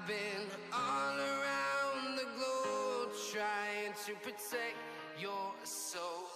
been all around the globe trying to protect your soul.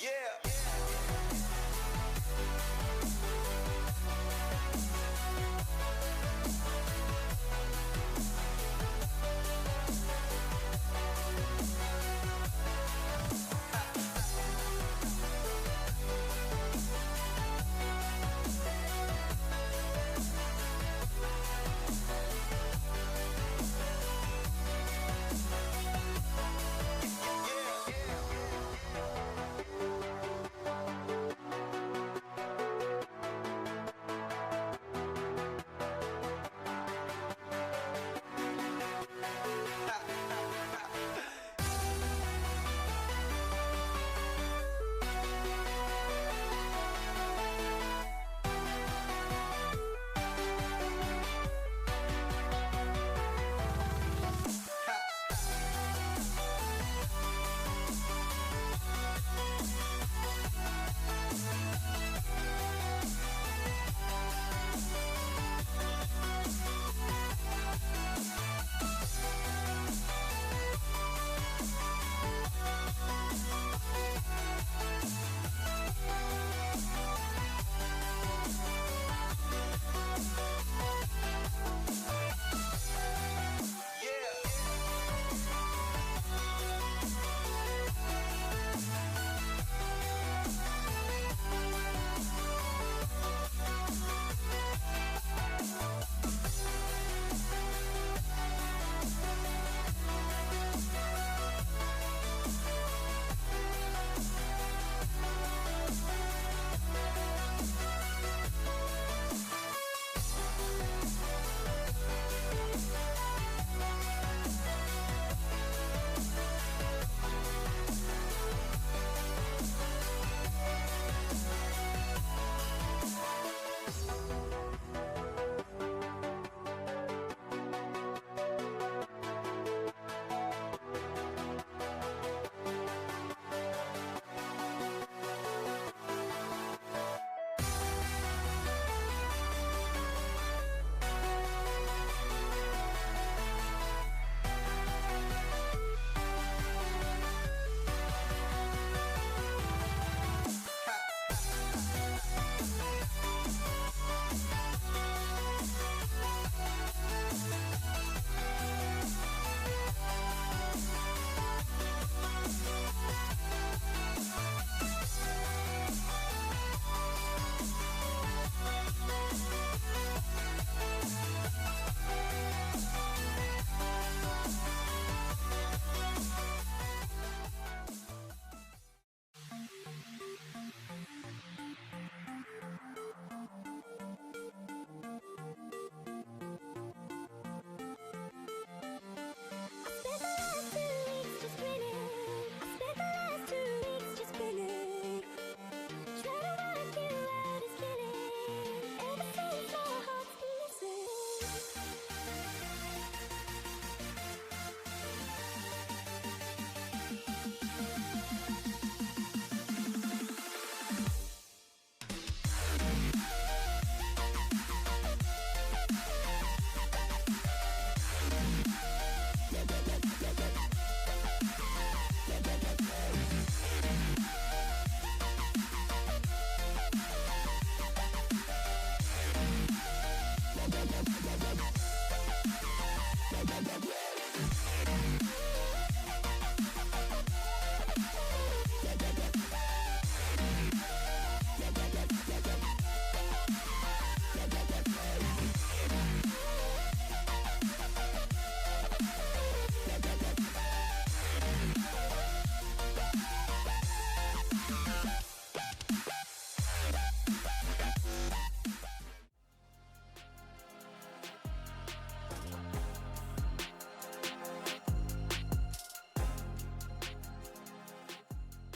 Yeah.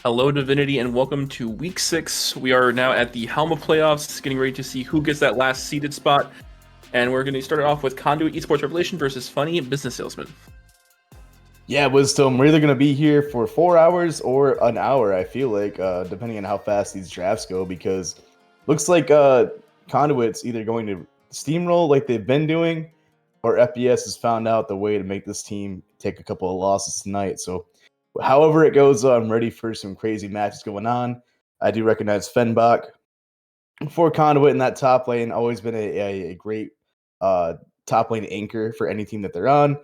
Hello, Divinity, and welcome to Week 6. We are now at the Helma playoffs, getting ready to see who gets that last seeded spot. And we're going to start it off with Conduit Esports Revelation versus Funny Business Salesman. Yeah, Wisdom, we're either going to be here for 4 hours or an hour, I feel like, depending on how fast these drafts go, because looks like Conduit's either going to steamroll like they've been doing, or FPS has found out the way to make this team take a couple of losses tonight. So however it goes, I'm ready for some crazy matches going on. I do recognize Fenbach for Conduit in that top lane, always been a great top lane anchor for any team that they're on.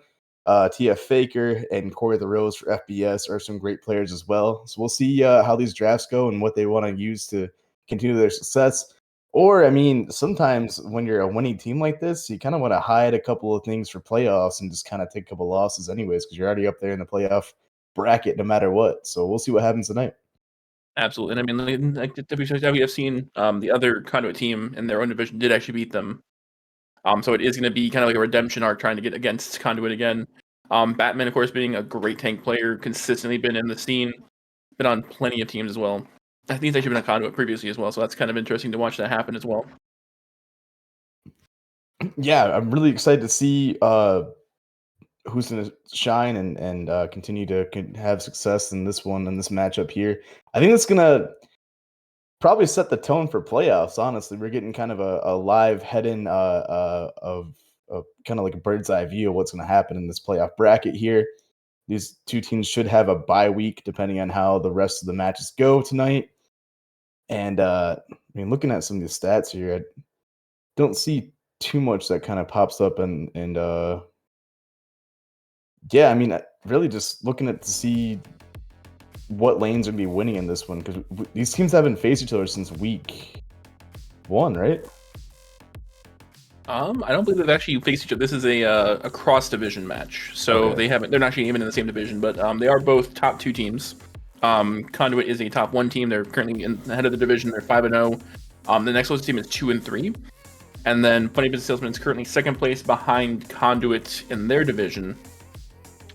TF Faker and Corey the Rose for FBS are some great players as well. So we'll see how these drafts go and what they want to use to continue their success. Or, I mean, sometimes when you're a winning team like this, you kind of want to hide a couple of things for playoffs and just kind of take a couple losses anyways, because you're already up there in the playoff bracket no matter what. So we'll see what happens tonight. Absolutely. And I mean, like we have seen the other Conduit team in their own division did actually beat them. So it is going to be kind of like a redemption arc trying to get against Conduit again. Batman, of course, being a great tank player, consistently been in the scene, been on plenty of teams as well. I think he's actually been a Conduit previously as well, so that's kind of interesting to watch that happen as well. Yeah, I'm really excited to see who's going to shine and continue to have success in this one, in this matchup here. I think it's going to probably set the tone for playoffs, honestly. We're getting kind of a live head-in of kind of like a bird's eye view of what's going to happen in this playoff bracket here. These two teams should have a bye week depending on how the rest of the matches go tonight. And I mean, looking at some of the stats here, I don't see too much that kind of pops up and yeah, I mean, really just looking at to see what lanes would be winning in this one, because these teams haven't faced each other since week 1, right? I don't believe they've actually faced each other. This is a cross division match, so Okay. they're not actually even in the same division, but they are both top 2 teams. Conduit is a top 1 team. They're currently in the head of the division. They're 5-0. The next closest team is 2-3. And then Funny Business Salesman is currently second place behind Conduit in their division,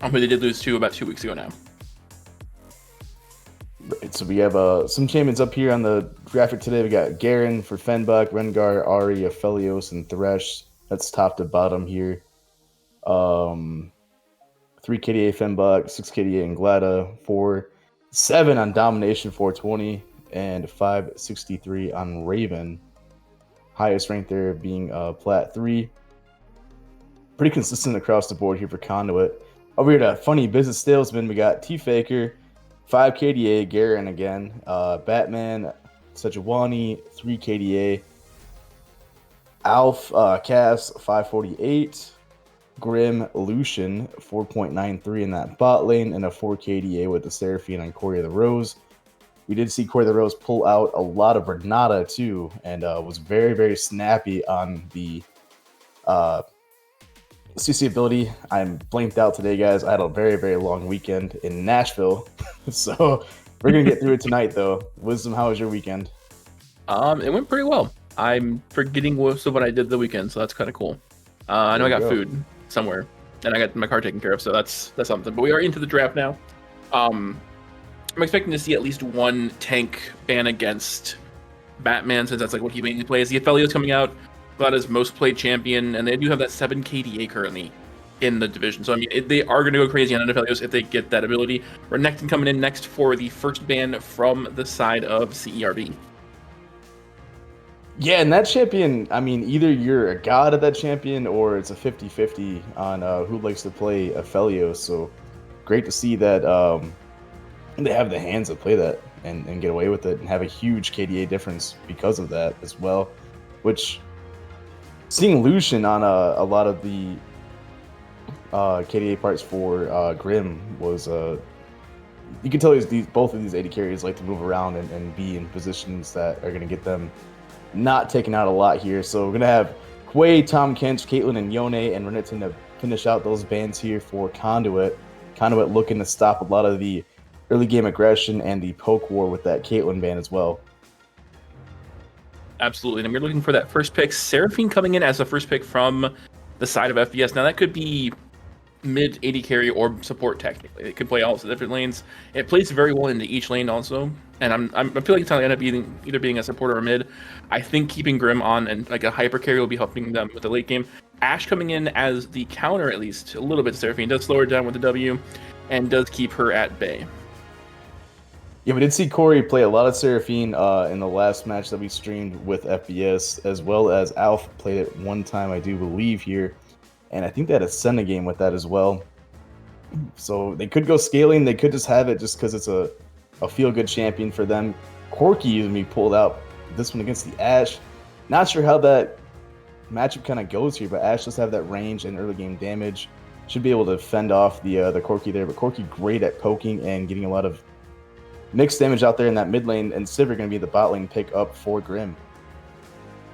who they did lose to about 2 weeks ago now. Right, so we have some champions up here on the graphic today. We got Garen for Fenbach, Rengar, Ari, Aphelios, and Thresh. That's top to bottom here. 3 KDA Fenbach, 6 KDA Inglada, 7 on Domination 420, and 563 on Raven. Highest rank there being Plat 3. Pretty consistent across the board here for Conduit. Over here to Funny Business Salesman, we got T Faker, 5 KDA, Garen again, Batman, Sejuani, 3 KDA, Alf, Cass, 548, Grim, Lucian, 4.93 in that bot lane, and a 4 KDA with the Seraphine on Corey the Rose. We did see Corey the Rose pull out a lot of Renata too, and was very, very snappy on the CC ability. I'm blanked out today, guys. I had a very, very long weekend in Nashville. So we're going to get through it tonight, though. Wisdom, how was your weekend? It went pretty well. I'm forgetting most of what I did the weekend, so that's kind of cool. I know I got food somewhere, and I got my car taken care of, so that's something. But we are into the draft now. I'm expecting to see at least one tank ban against Batman, since that's like what he mainly plays. The Aphelios coming out, Glada's most played champion, and they do have that 7 KDA currently in the division. So, I mean, they are going to go crazy on Aphelios if they get that ability. Renekton coming in next for the first ban from the side of CERB. Yeah, and that champion, I mean, either you're a god of that champion or it's a 50-50 on who likes to play Aphelios. So, great to see that they have the hands to play that and get away with it and have a huge KDA difference because of that as well, which... Seeing Lucian on a lot of the KDA parts for Grim was you can tell both of these AD carries like to move around and be in positions that are going to get them not taking out a lot here. So we're going to have Quay, Tom Kench, Caitlyn, and Yone and Renekton to finish out those bans here for Conduit. Conduit looking to stop a lot of the early game aggression and the poke war with that Caitlyn ban as well. Absolutely, and we're looking for that first pick. Seraphine coming in as the first pick from the side of FBS. Now that could be mid AD carry or support technically. It could play all the different lanes. It plays very well into each lane also. And I feel like it's going to end up either being a support or a mid. I think keeping Grim on and like a hyper carry will be helping them with the late game. Ash coming in as the counter at least a little bit to Seraphine does slow her down with the W and does keep her at bay. Yeah, we did see Corey play a lot of Seraphine in the last match that we streamed with FBS, as well as Alf played it one time, I do believe, here. And I think they had a Senna game with that as well. So they could go scaling. They could just have it just because it's a feel-good champion for them. Corki is going to be pulled out this one against the Ashe. Not sure how that matchup kind of goes here, but Ashe does have that range and early game damage. Should be able to fend off the Corki there. But Corki great at poking and getting a lot of mixed damage out there in that mid lane. And Sivir going to be the bot lane pick up for Grim.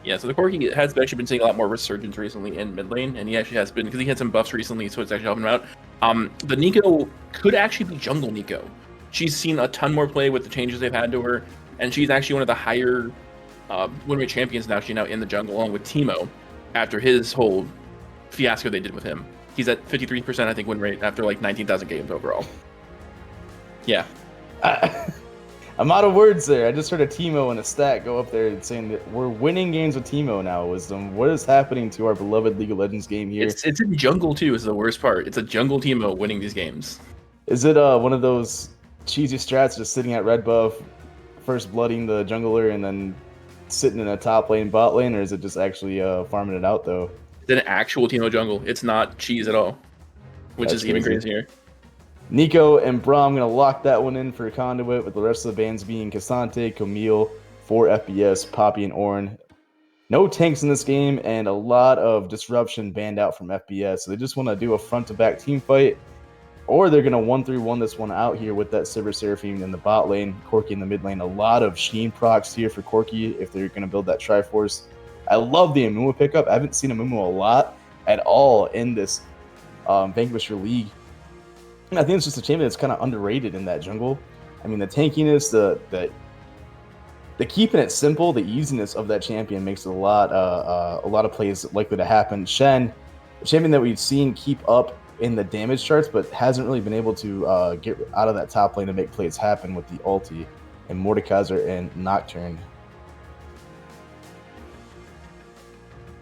Yeah, so the Corki has actually been seeing a lot more resurgence recently in mid lane, and he actually has been, because he had some buffs recently, so it's actually helping him out. The Nico could actually be jungle Nico. She's seen a ton more play with the changes they've had to her, and she's actually one of the higher win rate champions now. She's now in the jungle along with Teemo after his whole fiasco they did with him. He's at 53%, I think, win rate after like 19,000 games overall. Yeah. I'm out of words there. I just heard a Teemo and a stat go up there saying that we're winning games with Teemo now, Wisdom. What is happening to our beloved League of Legends game here? It's in jungle too is the worst part. It's a jungle Teemo winning these games. Is it one of those cheesy strats just sitting at red buff, first blooding the jungler and then sitting in a top lane, bot lane, or is it just actually farming it out though? It's an actual Teemo jungle. It's not cheese at all, which That's is even crazier. Nico and Braum going to lock that one in for Conduit, with the rest of the bans being Cassante, Camille, 4 FPS, Poppy, and Ornn. No tanks in this game, and a lot of disruption banned out from FPS. So they just want to do a front-to-back team fight, or they're going to 1-3-1 this one out here with that Sivir Seraphine in the bot lane, Corki in the mid lane. A lot of Sheen procs here for Corki if they're going to build that Triforce. I love the Amumu pickup. I haven't seen Amumu a lot at all in this Vanquisher League. I think it's just a champion that's kind of underrated in that jungle. I mean, the tankiness, the keeping it simple, the easiness of that champion makes a lot of plays likely to happen. Shen, a champion that we've seen keep up in the damage charts, but hasn't really been able to get out of that top lane to make plays happen with the ulti, and Mordekaiser and Nocturne.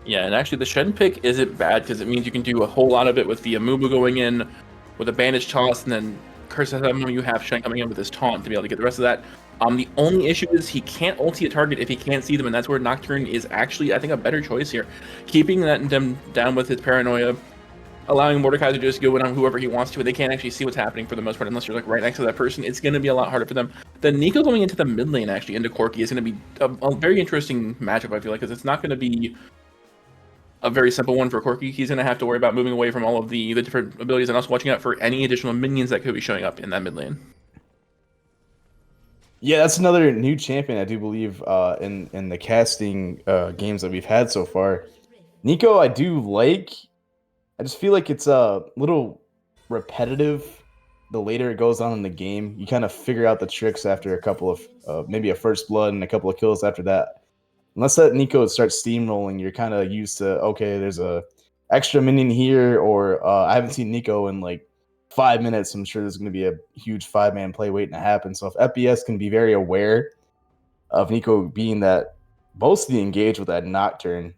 Yeah, and actually the Shen pick isn't bad because it means you can do a whole lot of it with the Amumu going in, with a bandage toss, and then Curse of Amumu, you have Shen coming in with his taunt to be able to get the rest of that. The only issue is he can't ulti a target if he can't see them, and that's where Nocturne is actually, I think, a better choice here. Keeping them down with his paranoia, allowing Mordekaiser to just go in on whoever he wants to, and they can't actually see what's happening for the most part unless you're like right next to that person. It's going to be a lot harder for them. The Nico going into the mid lane, actually, into Corki, is going to be a very interesting matchup, I feel like, because it's not going to be a very simple one for Corki. He's going to have to worry about moving away from all of the different abilities and also watching out for any additional minions that could be showing up in that mid lane. Yeah, that's another new champion, I do believe, in the casting games that we've had so far. Nico, I do like. I just feel like it's a little repetitive the later it goes on in the game. You kind of figure out the tricks after a couple of, maybe a first blood and a couple of kills after that. Unless that Nico starts steamrolling, you're kind of used to, okay, there's a extra minion here, or I haven't seen Nico in like 5 minutes. I'm sure there's going to be a huge 5-man play waiting to happen. So if FPS can be very aware of Nico being that mostly engaged with that Nocturne,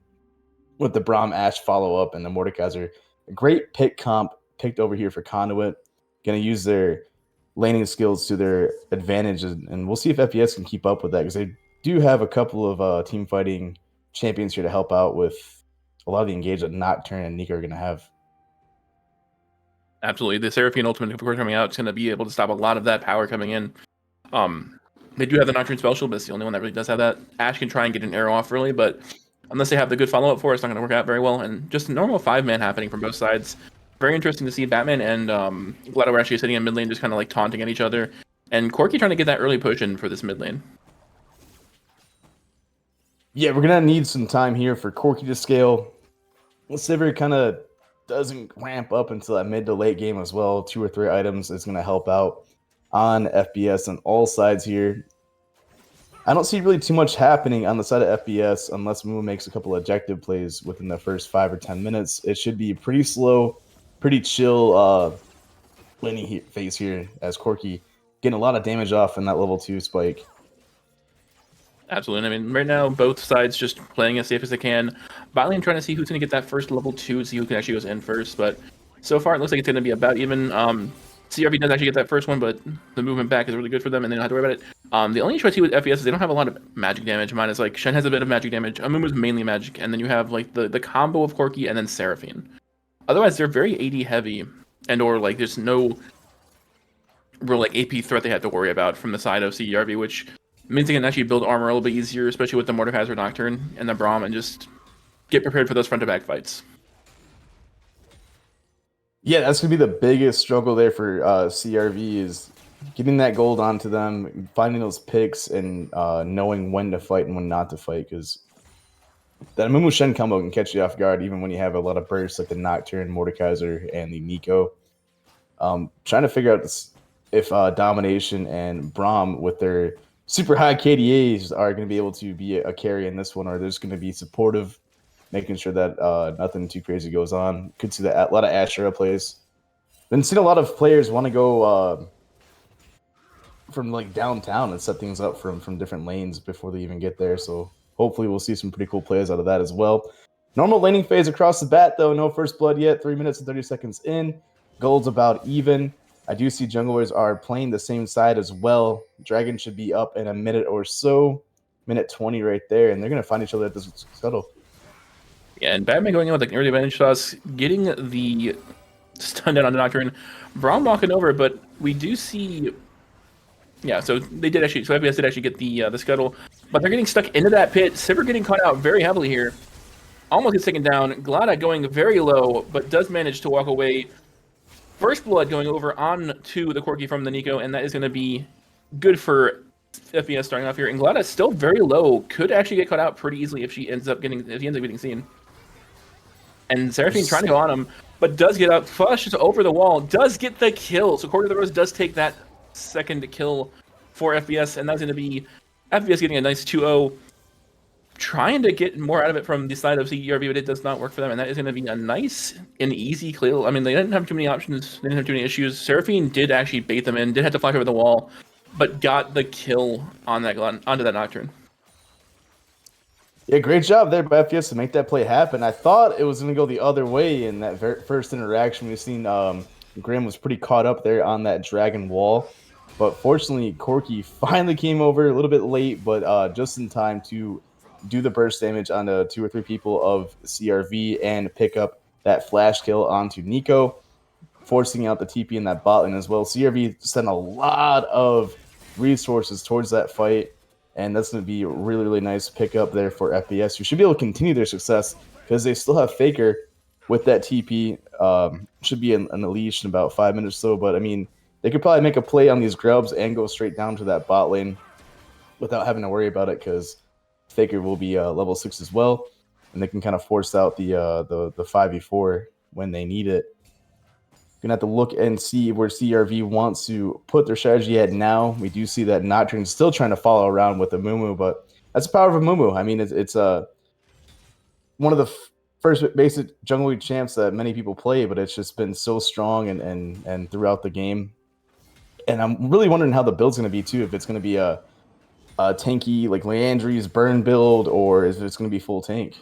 with the Braum Ashe follow-up and the Mordekaiser, a great pick comp picked over here for Conduit. Going to use their laning skills to their advantage, and we'll see if FPS can keep up with that, because they do have a couple of team fighting champions here to help out with a lot of the engage that Nocturne and Nico are going to have. Absolutely. The Seraphine ultimate, of course, coming out, is going to be able to stop a lot of that power coming in. They do have the Nocturne spell shield, but it's the only one that really does have that. Ashe can try and get an arrow off early, but unless they have the good follow-up for it, it's not going to work out very well. And just a normal 5-man happening from both sides. Very interesting to see Batman and Glado are actually sitting in mid lane, just kind of like taunting at each other. And Corki trying to get that early push in for this mid lane. Yeah, we're going to need some time here for Corki to scale. Sivir kind of doesn't ramp up until that mid to late game as well. 2 or 3 items is going to help out on FPS on all sides here. I don't see really too much happening on the side of FPS unless Moo makes a couple objective plays within the first 5 or 10 minutes. It should be pretty slow pretty chill laning phase here as Corki getting a lot of damage off in that level 2 spike. Absolutely. I mean, right now, both sides just playing as safe as they can. Bot lane trying to see who's going to get that first level 2, see who can actually goes in first. But so far, it looks like it's going to be about even. CRV does actually get that first one, but the movement back is really good for them, and they don't have to worry about it. The only issue I see with FES is they don't have a lot of magic damage. Mine is like Shen has a bit of magic damage. Amumu's mainly magic, and then you have like the combo of Corki and then Seraphine. Otherwise, they're very AD heavy, and or like there's no real like AP threat they have to worry about from the side of CRV, which means they can actually build armor a little bit easier, especially with the Mordekaiser Nocturne and the Braum, and just get prepared for those front-to-back fights. Yeah, that's going to be the biggest struggle there for CRV is getting that gold onto them, finding those picks, and knowing when to fight and when not to fight, because that Amumu Shen combo can catch you off guard even when you have a lot of bursts like the Nocturne, Mordekaiser, and the Nico. Trying to figure out if Domination and Braum with their super high KDAs are going to be able to be a carry in this one, or there's going to be supportive, making sure that nothing too crazy goes on. Could see that a lot of Ashura plays. Then seen a lot of players want to go from like downtown and set things up from different lanes before they even get there. So hopefully we'll see some pretty cool plays out of that as well. Normal laning phase across the bat though, no first blood yet. 3 minutes and 30 seconds in. Gold's about even. I do see junglers are playing the same side as well. Dragon should be up in a minute or so. Minute 20 right there, and they're going to find each other at this scuttle. Yeah, and Batman going in with like early advantage toss, getting the stun down on the Nocturne. Braum walking over, but we do see... Yeah, so they did actually... So FBS did actually get the scuttle, but they're getting stuck into that pit. Sivir getting caught out very heavily here. Almost gets taken down. Glada going very low, but does manage to walk away. First blood going over on to the Corki from the Nico, and that is going to be good for FBS starting off here. And Glada still very low, could actually get caught out pretty easily if he ends up getting seen. And Seraphine trying to go on him, but does get up, flushes over the wall, does get the kill. So Court of the Rose does take that second kill for FBS, and that's going to be FBS getting a nice 2-0. Trying to get more out of it from the side of CERV, but it does not work for them, and that is going to be a nice and easy kill. I mean, they didn't have too many options, they didn't have too many issues. Seraphine did actually bait them in, did have to flash over the wall, but got the kill on that onto that Nocturne. Yeah, great job there by FPS to make that play happen. I thought it was going to go the other way in that first interaction. We've seen Graham was pretty caught up there on that dragon wall. But fortunately, Corki finally came over a little bit late, but just in time to do the burst damage onto 2 or 3 people of CRV and pick up that flash kill onto Nico, forcing out the TP in that bot lane as well. CRV sent a lot of resources towards that fight, and that's going to be a really, really nice pickup there for FBS, who should be able to continue their success because they still have Faker with that TP. Should be in the leash in about 5 minutes or so, but I mean, they could probably make a play on these grubs and go straight down to that bot lane without having to worry about it because Faker will be level 6 as well, and they can kind of force out the 5v4 when they need it. Gonna have to look and see where CRV wants to put their strategy at now. We do see that Nocturne still trying to follow around with Amumu, but that's the power of Amumu. I mean, it's one of the first basic jungle champs that many people play, but it's just been so strong and throughout the game. And I'm really wondering how the build's going to be too. If it's going to be a tanky like Leandri's burn build, or if it's going to be full tank.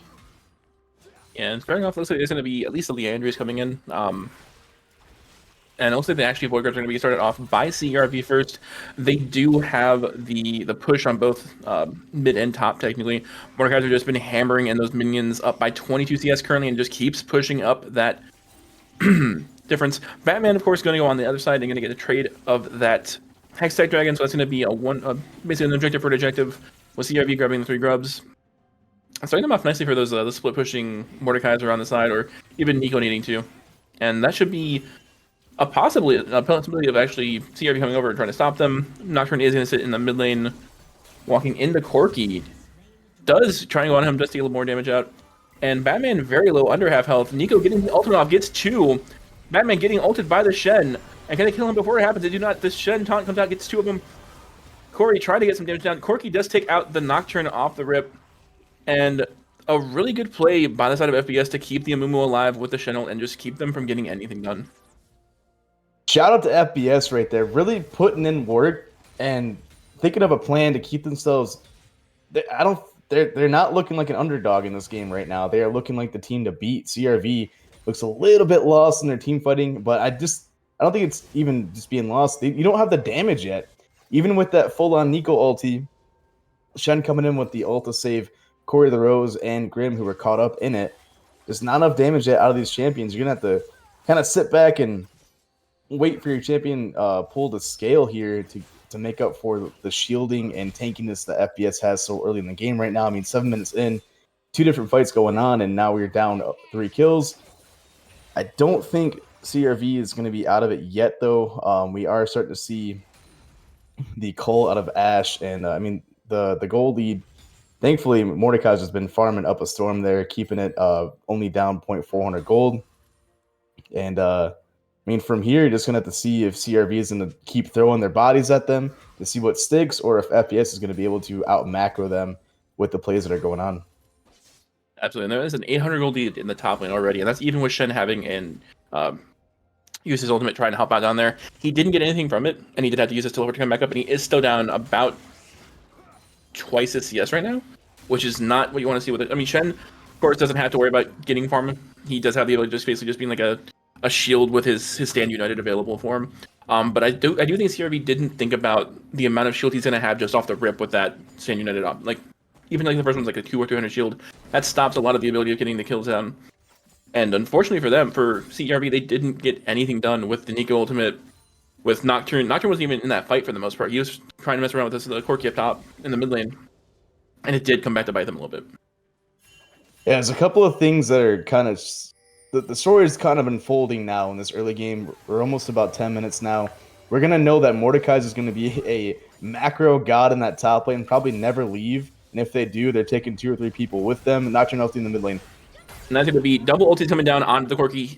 Yeah, and starting off, looks like there's going to be at least the Leandri's coming in. And it looks like the actually Void Guards are going to be started off by CRV first. They do have the push on both mid and top, technically. Mordekaiser have just been hammering in those minions up by 22 CS currently and just keeps pushing up that difference. Batman, of course, going to go on the other side and going to get a trade of that Hextech Dragon, so that's going to be basically an objective for an objective, with CRV grabbing the 3 grubs. Starting them off nicely for those the split pushing Mordekaiser on the side, or even Nico needing to. And that should be a possibility of actually CRV coming over and trying to stop them. Nocturne is going to sit in the mid lane, walking into Corki. Does try and go on him just to get a little more damage out. And Batman very low, under half health. Nico getting the ultimate off, gets 2. Batman getting ulted by the Shen. And can they kill him before it happens? They do not. The Shen taunt comes out, gets 2 of them. Corey trying to get some damage down. Corki does take out the Nocturne off the rip. And a really good play by the side of FBS to keep the Amumu alive with the Shen ult and just keep them from getting anything done. Shout out to FBS right there, really putting in work and thinking of a plan to keep themselves. They're not looking like an underdog in this game right now. They are looking like the team to beat. CRV looks a little bit lost in their team fighting, but I don't think it's even just being lost. You don't have the damage yet. Even with that full-on Nico ulti, Shen coming in with the ult to save Corey of the Rose and Grim, who were caught up in it. There's not enough damage yet out of these champions. You're going to have to kind of sit back and wait for your champion pool to scale here to make up for the shielding and tankiness that FBS has so early in the game right now. I mean, 7 minutes in, 2 different fights going on, and now we're down 3 kills. I don't think CRV is going to be out of it yet, though. We are starting to see the cull out of Ash, and I mean, the gold lead. Thankfully, Mordecai's has been farming up a storm there, keeping it only down 0.400 gold. And I mean, from here, you're just going to have to see if CRV is going to keep throwing their bodies at them to see what sticks, or if FPS is going to be able to out macro them with the plays that are going on. Absolutely. And there is an 800 gold lead in the top lane already, and that's even with Shen having use his ultimate trying to help out down there. He didn't get anything from it, and he did have to use his teleport to come back up, and he is still down about twice his CS right now, which is not what you want to see with it. I mean, Shen, of course, doesn't have to worry about getting farm. He does have the ability to just basically just being like a shield with his Stand United available for him. But I do think CRV didn't think about the amount of shield he's going to have just off the rip with that Stand United up. Like, even like the first one's like a 2 or 300 shield. That stops a lot of the ability of getting the kills down. And unfortunately for them, for CRV, they didn't get anything done with the Nico ultimate with Nocturne. Nocturne wasn't even in that fight for the most part. He was trying to mess around with the Corki up top in the mid lane. And it did come back to bite them a little bit. Yeah, there's a couple of things that are kind of... The story is kind of unfolding now in this early game. We're almost about 10 minutes now. We're going to know that Mordekaiser is going to be a macro god in that top lane, probably never leave. And if they do, they're taking 2 or 3 people with them, Nocturne ulti in the mid lane. And that's going to be double ulti coming down onto the Corki.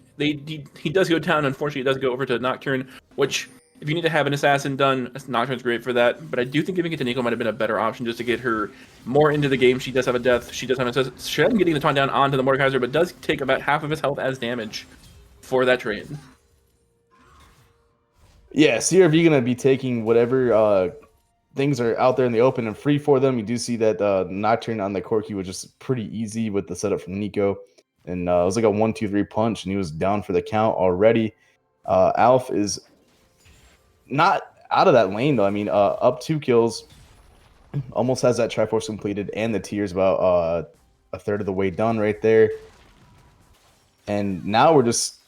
He does go down. Unfortunately, he does go over to Nocturne, which, if you need to have an assassin done, Nocturne's great for that. But I do think giving it to Nico might have been a better option just to get her more into the game. She does have a death. She does have an assassin. Shen getting the taunt down onto the Mordekaiser, but does take about half of his health as damage for that trade. Yeah, CRV going to be taking whatever things are out there in the open and free for them. You do see that Nocturne on the Corki was just pretty easy with the setup from Nico. And it was like a 1-2-3 punch, and he was down for the count already. Alf is not out of that lane, though. I mean, up 2 kills, almost has that Triforce completed, and the tier's about a third of the way done right there. And now we're just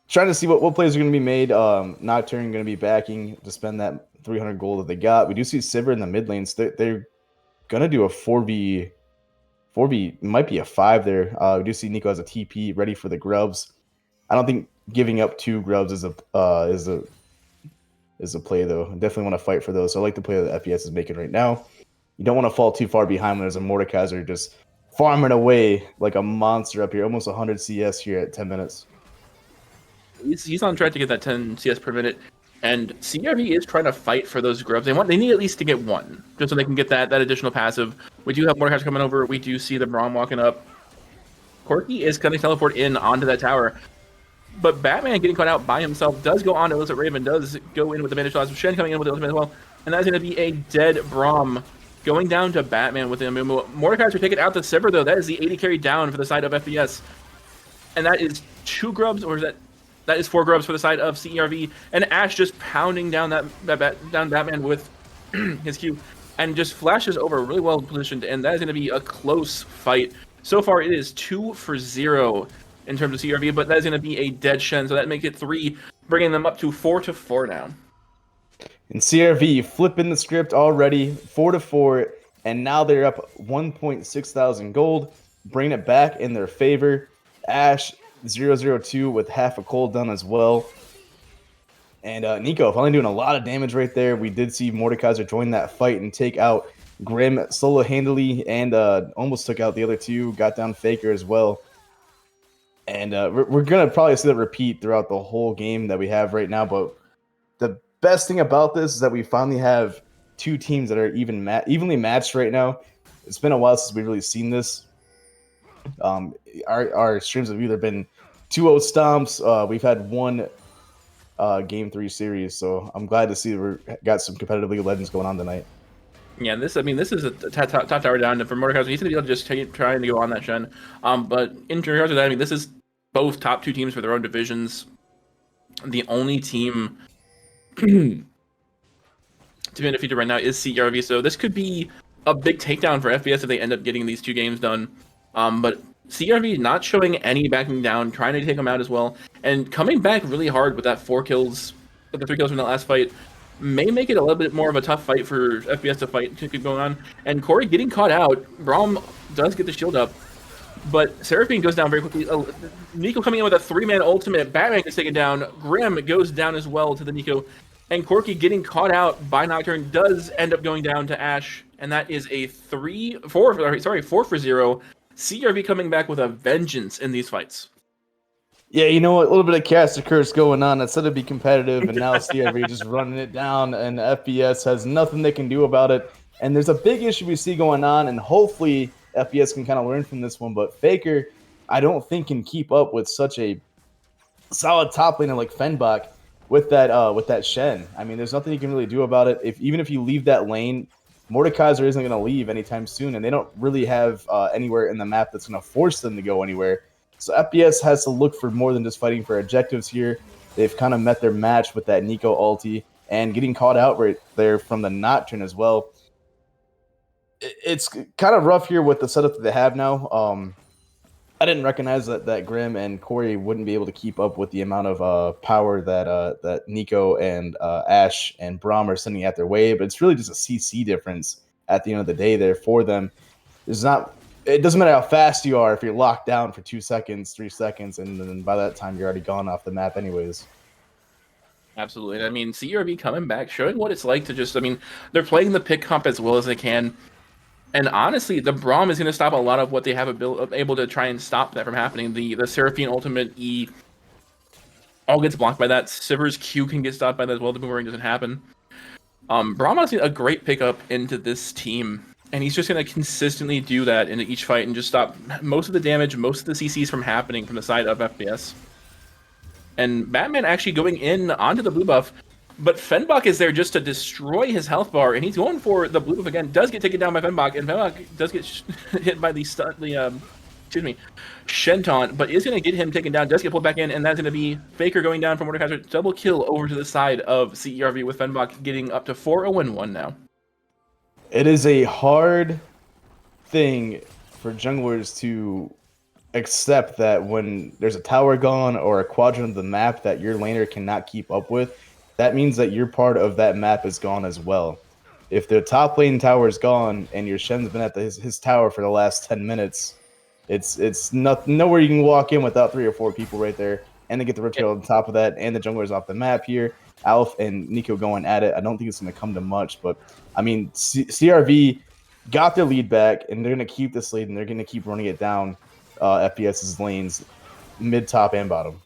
trying to see what plays are going to be made. Nocturne going to be backing to spend that 300 gold that they got. We do see Sivir in the mid lanes. They're going to do a 4v, might be a 5 there. We do see Nico as a TP ready for the grubs. I don't think giving up 2 grubs is a play, though. I definitely want to fight for those. So I like the play that FPS is making right now. You don't want to fall too far behind when there's a Mordekaiser just farming away like a monster up here. Almost 100 CS here at 10 minutes. He's on track to get that 10 CS per minute. And CRV is trying to fight for those grubs. They need at least to get 1, just so they can get that additional passive. We do have Mordekaiser coming over. We do see the Braum walking up. Corki is going to teleport in onto that tower. But Batman getting caught out by himself does go on to Elizabeth Raven, does go in with the Bandage Toss. Shen coming in with the ultimate as well. And that's going to be a dead Braum going down to Batman with the Amumu. Mordekaiser taking out the Sivir, though. That is the 80 carry down for the side of FPS. And that is 2 grubs, or is that... That is 4 grubs for the side of CERV, and Ash just pounding down down Batman with his Q, and just flashes over really well positioned, and that is going to be a close fight. So far, it is 2-0 in terms of CERV, but that is going to be a dead Shen, so that makes it 3, bringing them up to 4-4 now. And CRV flipping the script already, 4-4, and now they're up 1.6 thousand gold, bringing it back in their favor. Ash 0-0-2 with half a cold done as well. And Nico finally doing a lot of damage right there. We did see Mordekaiser join that fight and take out Grim solo handily, and almost took out the other 2, got down Faker as well. And we're going to probably see that repeat throughout the whole game that we have right now. But the best thing about this is that we finally have 2 teams that are evenly matched right now. It's been a while since we've really seen this. Our streams have either been 2-0 stomps. We've had one game 3 series, so I'm glad to see we got some competitive League of Legends going on tonight. Yeah, this is a top tower down for Mordekaiser. He's gonna be able to just trying to go on that Shen. But in regards to that, I mean, this is both top 2 teams for their own divisions. The only team to be undefeated right now is CRV, so this could be a big takedown for FPS if they end up getting these 2 games done. But CRV not showing any backing down, trying to take them out as well, and coming back really hard with that 4 kills, with the 3 kills from that last fight, may make it a little bit more of a tough fight for FPS to keep going on. And Corey getting caught out, Braum does get the shield up, but Seraphine goes down very quickly. Nico coming in with a 3-man ultimate. Batman gets taken down. Grim goes down as well to the Nico. And Corky getting caught out by Nocturne does end up going down to Ashe. And that is a 4 for 0. CRV coming back with a vengeance in these fights. Yeah, you know what? A little bit of caster curse going on. Instead of be competitive, and now CRV just running it down, and FPS has nothing they can do about it. And there's a big issue we see going on, and hopefully FPS can kind of learn from this one. But Faker, I don't think can keep up with such a solid top laner like Fenbach with that Shen. I mean, there's nothing you can really do about it. Even if you leave that lane, Mordekaiser isn't going to leave anytime soon, and they don't really have anywhere in the map that's going to force them to go anywhere. So FPS has to look for more than just fighting for objectives here. They've kind of met their match with that Nico ulti and getting caught out right there from the Nocturne as well. It's kind of rough here with the setup that they have now. I didn't recognize that Grim and Corey wouldn't be able to keep up with the amount of power that Nico and Ashe and Braum are sending at their way, but it's really just a CC difference at the end of the day there for them. It doesn't matter how fast you are if you're locked down for 2 seconds, 3 seconds, and then by that time you're already gone off the map anyways. Absolutely. I mean, CRV coming back, showing what it's like to just, I mean, they're playing the pick comp as well as they can. And honestly, the Braum is going to stop a lot of what they have able to try and stop that from happening. The Seraphine ultimate E all gets blocked by that. Sivir's Q can get stopped by that as well. The boomerang doesn't happen. Braum has a great pickup into this team. And he's just going to consistently do that in each fight and just stop most of the damage, most of the CCs from happening from the side of FPS. And Batman actually going in onto the blue buff, but Fenbach is there just to destroy his health bar, and he's going for the blue buff again. Does get taken down by Fenbach, and Fenbach does get hit by the Shen taunt, but is going to get him taken down, does get pulled back in, and that's going to be Faker going down from Mordekaiser. Double kill over to the side of CERV with Fenbach getting up to 4-0-1 now. It is a hard thing for junglers to accept that when there's a tower gone or a quadrant of the map that your laner cannot keep up with, that means that your part of that map is gone as well. If the top lane tower is gone and your Shen's been at his tower for the last 10 minutes, it's nowhere you can walk in without 3 or 4 people right there, and they get the rip tail on top of that, and the jungler's off the map here. Alf and Nico going at it. I don't think it's going to come to much, but I mean, CRV got their lead back, and they're going to keep this lead, and they're going to keep running it down FPS's lanes, mid, top, and bottom.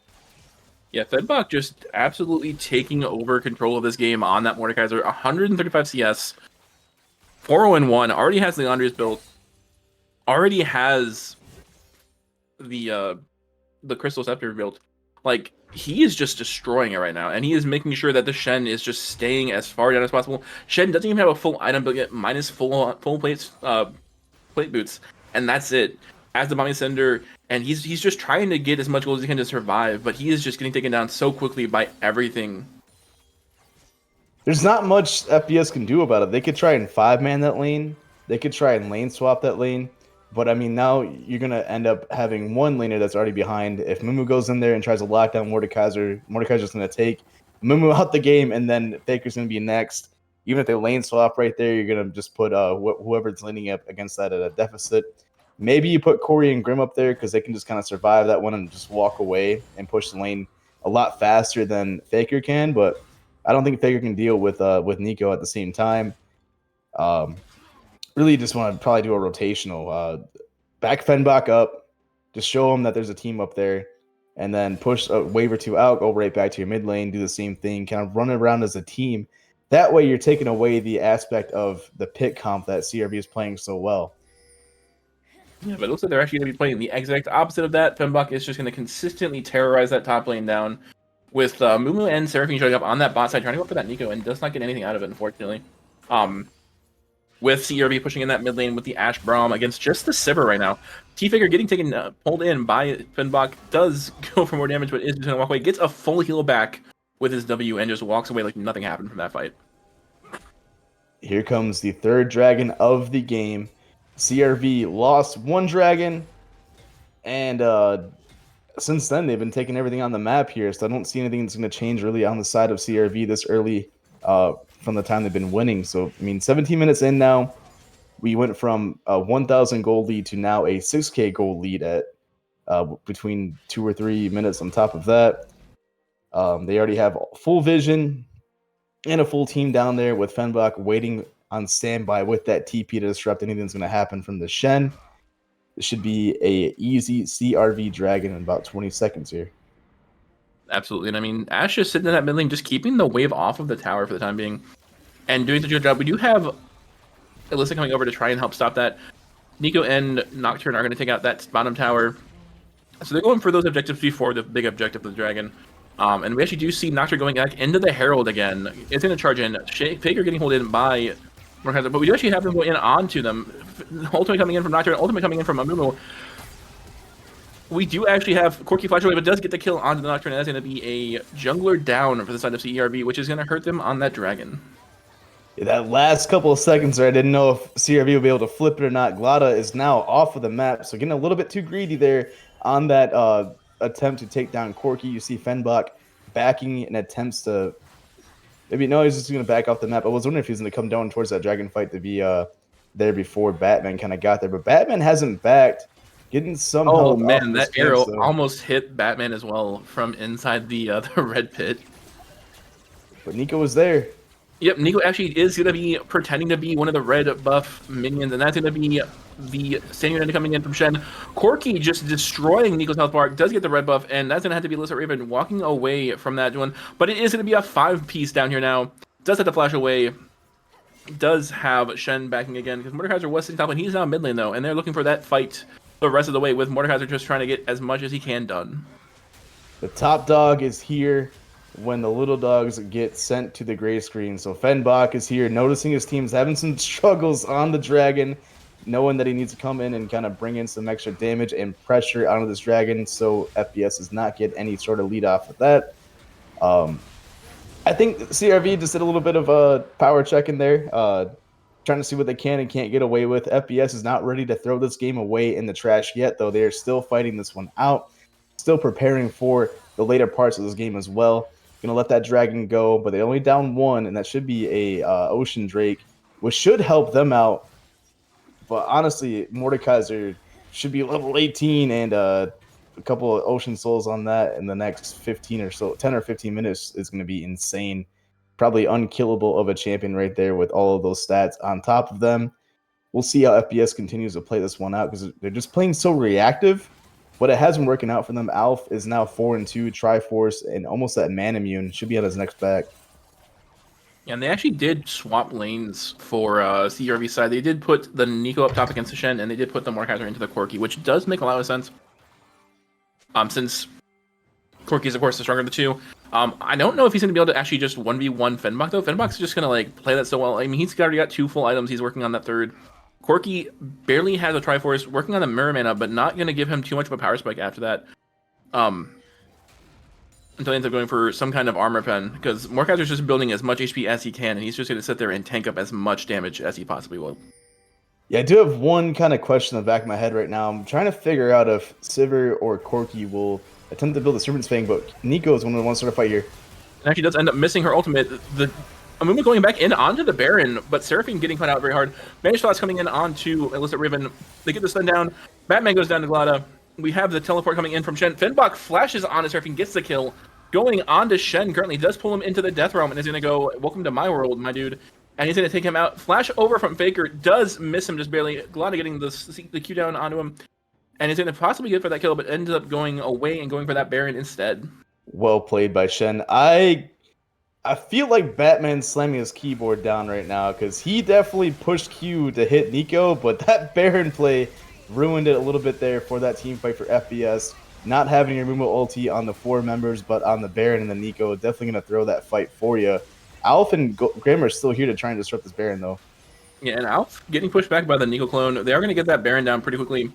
Yeah, Fenbach just absolutely taking over control of this game on that Mordekaiser. 135 CS, 4-0-1, already has the Andreas built, already has the Crystal Scepter built. Like, he is just destroying it right now, and he is making sure that the Shen is just staying as far down as possible. Shen doesn't even have a full item build yet, minus full plates, plate boots, and that's it. As the bombing sender, and he's just trying to get as much gold as he can to survive, but he is just getting taken down so quickly by everything. There's not much FPS can do about it. They could try and 5-man that lane. They could try and lane swap that lane. But, I mean, now you're going to end up having one laner that's already behind. If Mumu goes in there and tries to lock down Mordekaiser, Mordekaiser's going to take Mumu out the game, and then Faker's going to be next. Even if they lane swap right there, you're going to just put whoever's laning up against that at a deficit. Maybe you put Corey and Grim up there because they can just kind of survive that one and just walk away and push the lane a lot faster than Faker can. But I don't think Faker can deal with Nico at the same time. Really just want to probably do a rotational. Back Fenbach up, just show them that there's a team up there, and then push a wave or 2 out, go right back to your mid lane, do the same thing, kind of run around as a team. That way you're taking away the aspect of the pick comp that CRV is playing so well. Yeah, but it looks like they're actually going to be playing the exact opposite of that. Fembok is just going to consistently terrorize that top lane down with Mumu and Seraphine showing up on that bot side, trying to go for that Nico, and does not get anything out of it, unfortunately. With CRV pushing in that mid lane with the Ash Braum against just the Sivir right now. T-Figure getting pulled in by Fembok does go for more damage, but is just going to walk away. Gets a full heal back with his W and just walks away like nothing happened from that fight. Here comes the third dragon of the game. CRV lost one dragon, and since then they've been taking everything on the map here, so I don't see anything that's going to change really on the side of CRV this early from the time they've been winning. So, I mean, 17 minutes in now, we went from a 1,000 gold lead to now a 6K gold lead at between 2 or 3 minutes on top of that. They already have full vision and a full team down there with Fembok waiting on standby with that TP to disrupt anything that's going to happen from the Shen. This should be a easy CRV dragon in about 20 seconds here. Absolutely, and I mean, Ash just sitting in that mid lane, just keeping the wave off of the tower for the time being, and doing such a good job. We do have Alyssa coming over to try and help stop that. Nico and Nocturne are going to take out that bottom tower. So they're going for those objectives before the big objective of the dragon. And we actually do see Nocturne going back into the Herald again. It's going to charge in. Faker getting pulled in by Mordekaiser, but we do actually have them go in onto them. Ultimate coming in from Nocturne, Ultimate coming in from Amumu. We do actually have Corki flash away, but does get the kill onto the Nocturne, and that's going to be a jungler down for the side of CERB, which is going to hurt them on that dragon. Yeah, that last couple of seconds there, I didn't know if CRV would be able to flip it or not. Glada is now off of the map, so getting a little bit too greedy there on that attempt to take down Corki. You see Fembok backing in attempts to... Maybe, no, he's just going to back off the map. I was wondering if he's going to come down towards that dragon fight to be there before Batman kind of got there. But Batman hasn't backed. Getting some Oh man, that arrow almost hit Batman as well from inside the red pit. But Nico was there. Yep, Nico actually is going to be pretending to be one of the red buff minions, and that's going to be the Standing coming in from Shen. Corki just destroying Nico's health bar, does get the red buff, and that's going to have to be Alyssa Raven walking away from that one. But it is going to be a 5-piece down here now. Does have to flash away. Does have Shen backing again, because Mordekaiser was sitting top, and he's now mid lane, though, and they're looking for that fight the rest of the way, with Mordekaiser just trying to get as much as he can done. The top dog is here when the little dogs get sent to the gray screen. So Fembok is here, noticing his team's having some struggles on the dragon, knowing that he needs to come in and kind of bring in some extra damage and pressure onto this dragon so FPS does not get any sort of lead off of that. I think CRV just did a little bit of a power check in there, trying to see what they can and can't get away with. FPS is not ready to throw this game away in the trash yet, though. They are still fighting this one out, still preparing for the later parts of this game as well. Gonna let that dragon go, but they only down one, and that should be a Ocean Drake, which should help them out. But honestly, Mordekaiser should be level 18, and a couple of Ocean Souls on that in the next 15 or so, 10 or 15 minutes is going to be insane. Probably unkillable of a champion right there with all of those stats on top of them. We'll see how FPS continues to play this one out, because they're just playing so reactive. But it has been working out for them. Alf is now 4-2, Triforce, and almost at man immune. Should be on his next back. Yeah, and they actually did swap lanes for CRV side. They did put the Nico up top against the Shen, and they did put the Mordekaiser into the Corki, which does make a lot of sense. Since Corki is, of course, the stronger of the two. I don't know if he's going to be able to actually just 1v1 Fembok, though. Fembok's just going to like play that so well. I mean, he's already got 2 full items. He's working on that third. Corki barely has a Triforce, working on the Mirror Mana, but not going to give him too much of a power spike after that. Until he ends up going for some kind of armor pen, because Mordekaiser's just building as much HP as he can, and he's just going to sit there and tank up as much damage as he possibly will. Yeah, I do have one kind of question in the back of my head right now. I'm trying to figure out if Sivir or Corki will attempt to build a Serpent's Fang, but Nico is one of the ones to fight here. And actually does end up missing her ultimate. Amumu going back in onto the Baron, but Seraphine getting cut out very hard. Banished Thoughts coming in onto Alyssa Riven. They get the stun down. Batman goes down to Glada. We have the teleport coming in from Shen. Fembok flashes onto Seraphine, gets the kill. Going on to Shen currently, does pull him into the Death Realm, and is going to go, welcome to my world, my dude. And he's going to take him out. Flash over from Faker, does miss him just barely. Glada getting the Q down onto him. And he's going to possibly get for that kill, but ends up going away and going for that Baron instead. Well played by Shen. I feel like Batman's slamming his keyboard down right now, because he definitely pushed Q to hit Nico, but that Baron play ruined it a little bit there for that team fight for FBS. Not having your Mumu ulti on the 4 members, but on the Baron and the Nico, definitely going to throw that fight for you. Alf and Grim are still here to try and disrupt this Baron, though. Yeah, and Alf getting pushed back by the Nico clone. They are going to get that Baron down pretty quickly.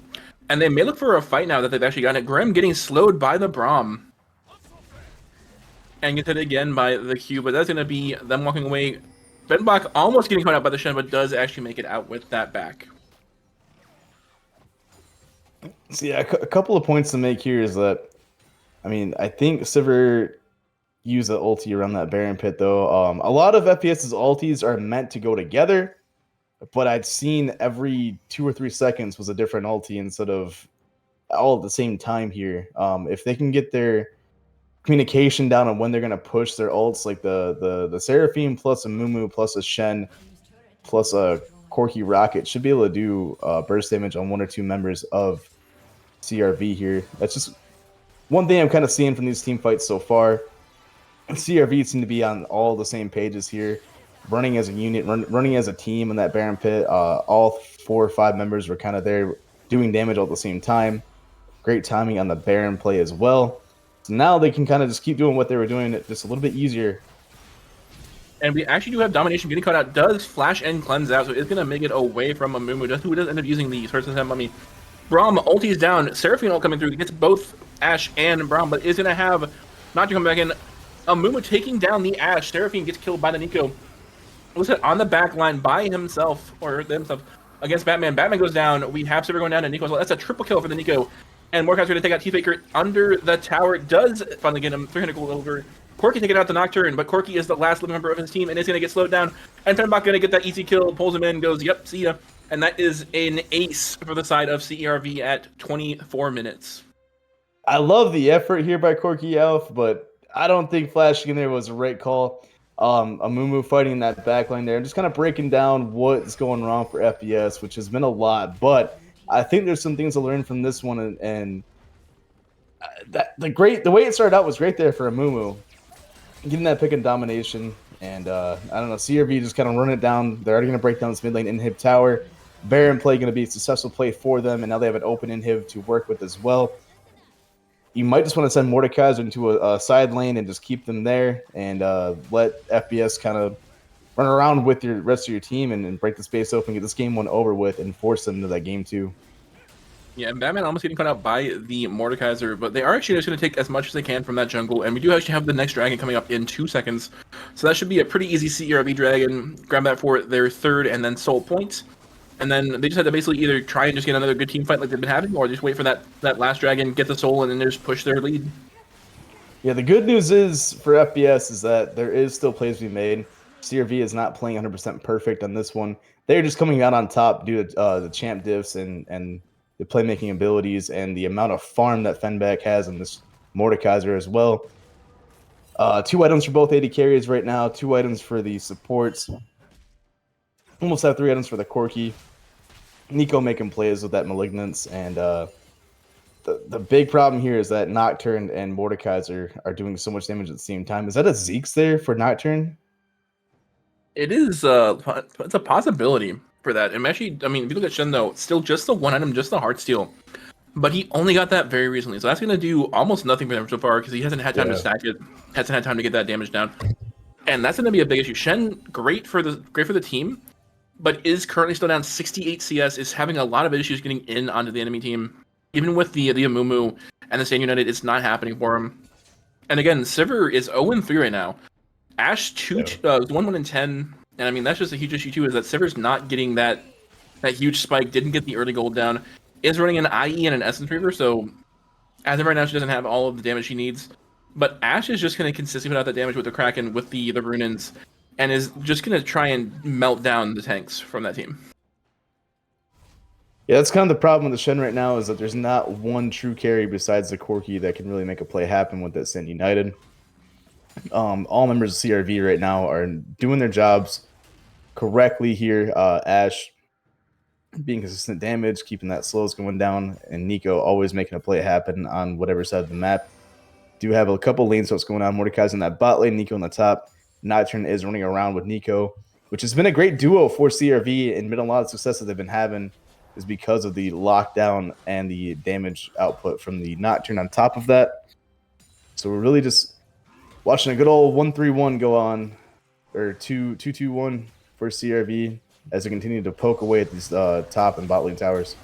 And they may look for a fight now that they've actually gotten it. Grim getting slowed by the Braum. And gets hit again by the Q, but that's going to be them walking away. Benbach almost getting caught out by the Shen, but does actually make it out with that back. So yeah, a couple of points to make here is that, I mean, I think Sivir used the ulti around that Baron pit, though. A lot of FPS's ultis are meant to go together, but I'd seen every 2 or 3 seconds was a different ulti instead of all at the same time here. If they can get their communication down on when they're going to push their ults, like the Seraphine plus a Mumu plus a Shen plus a Corki Rocket should be able to do burst damage on 1 or 2 members of CRV here. That's just one thing I'm kind of seeing from these team fights so far. CRV seem to be on all the same pages here, running as a unit, running as a team in that Baron pit. All 4 or 5 members were kind of there doing damage all at the same time. Great timing on the Baron play as well. So now they can kind of just keep doing what they were doing, just a little bit easier. And we actually do have Domination getting caught out. Does flash and cleanse out, so it's going to make it away from a Mumu, just who does end up using the Source of Him. I mean, Braum ulti's down. Seraphine ult coming through. He gets both Ashe and Braum, but is going to have not to come back in. A Mumu taking down the Ashe. Seraphine gets killed by the Nico. Was it on the back line by himself, or themselves, against Batman. Batman goes down. We have Sivir going down, and Nico as well. That's a triple kill for the Nico. And Mordekaiser's going to take out T-Faker under the tower. Does finally get him 300 gold over. Corki taking out the Nocturne, but Corki is the last living member of his team and is going to get slowed down. And Fenbach going to get that easy kill, pulls him in, goes, yep, see ya. And that is an ace for the side of CERV at 24 minutes. I love the effort here by Corki Alf, but I don't think flashing in there was the right call. A Mumu fighting in that backline there and just kind of breaking down what's going wrong for FPS, which has been a lot. But I think there's some things to learn from this one, and the way it started out was great there for a Mumu. Getting that pick and domination, and I don't know, CRV just kind of run it down. They're already going to break down this mid lane inhib tower. Baron play going to be a successful play for them, and now they have an open inhib to work with as well. You might just want to send Mordekaiser into a side lane and just keep them there, and let FBS kind of run around with your rest of your team and break the space open, get this game one over with, and force them into that game 2. Yeah, and Batman almost getting caught out by the Mordekaiser, but they are actually just going to take as much as they can from that jungle, and we do actually have the next dragon coming up in 2 seconds. So that should be a pretty easy CRV dragon. Grab that for their 3rd and then soul point. And then they just had to basically either try and just get another good team fight like they've been having, or just wait for that last dragon, get the soul, and then just push their lead. Yeah, the good news is for FBS is that there is still plays to be made. CRV is not playing 100% perfect on this one. They're just coming out on top due to the champ diffs and the playmaking abilities and the amount of farm that Fenbach has in this Mordekaiser as well. 2 items for both AD carries right now, 2 items for the supports. Almost have 3 items for the Corki. Nico making plays with that Malignance, and the big problem here is that Nocturne and Mordekaiser are doing so much damage at the same time. Is that a Zeke's there for Nocturne? It is it's a possibility for that. And actually, I mean, if you look at Shen, though, still just the 1 item, just the Heartsteel. But he only got that very recently, so that's going to do almost nothing for him so far because he hasn't had time to stack it, hasn't had time to get that damage down. And that's going to be a big issue. Shen, great for the team, but is currently still down 68 CS, is having a lot of issues getting in onto the enemy team. Even with the Amumu and the Stand United, it's not happening for him. And again, Sivir is 0-3 right now. Ashe 1-10, and I mean that's just a huge issue too. Is that Sivir's not getting that huge spike, didn't get the early gold down, is running an IE and an Essence Reaver, so as of right now she doesn't have all of the damage she needs. But Ashe is just going to consistently put out that damage with the Kraken, with the Runins, and is just going to try and melt down the tanks from that team. Yeah, that's kind of the problem with the Shen right now, is that there's not one true carry besides the Corki that can really make a play happen with that Stand United. All members of CRV right now are doing their jobs correctly here. Ashe being consistent damage, keeping that slows going down, and Nico always making a play happen on whatever side of the map. Do have a couple lane swaps going on. Mordekaiser's in that bot lane, Nico on the top. Nocturne is running around with Nico, which has been a great duo for CRV and been a lot of success that they've been having. is because of the lockdown and the damage output from the Nocturne on top of that. So we're really just watching a good old 1-3-1 go on, or 2-2-2-1 for CRV as they continue to poke away at these top and bot lane towers.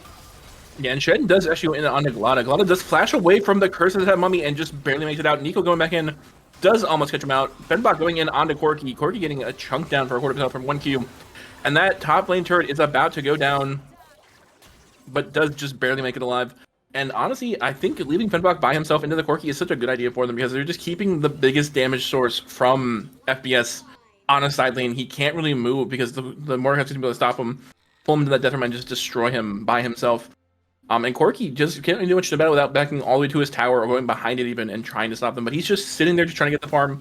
Yeah, and Shen does actually go in on Glada. Glada does flash away from the curse of that mummy and just barely makes it out. Nico going back in does almost catch him out. Fenbach going in onto Corki. Corki getting a chunk down for a quarter from 1Q. And that top lane turret is about to go down, but does just barely make it alive. And honestly, I think leaving Fenbach by himself into the Corki is such a good idea for them because they're just keeping the biggest damage source from FPS on a side lane. He can't really move because the Mordekaiser's going to be able to stop him, pull him to that death room, and just destroy him by himself. And Corki just can't really do much about it without backing all the way to his tower or going behind it even and trying to stop them. But he's just sitting there just trying to get the farm.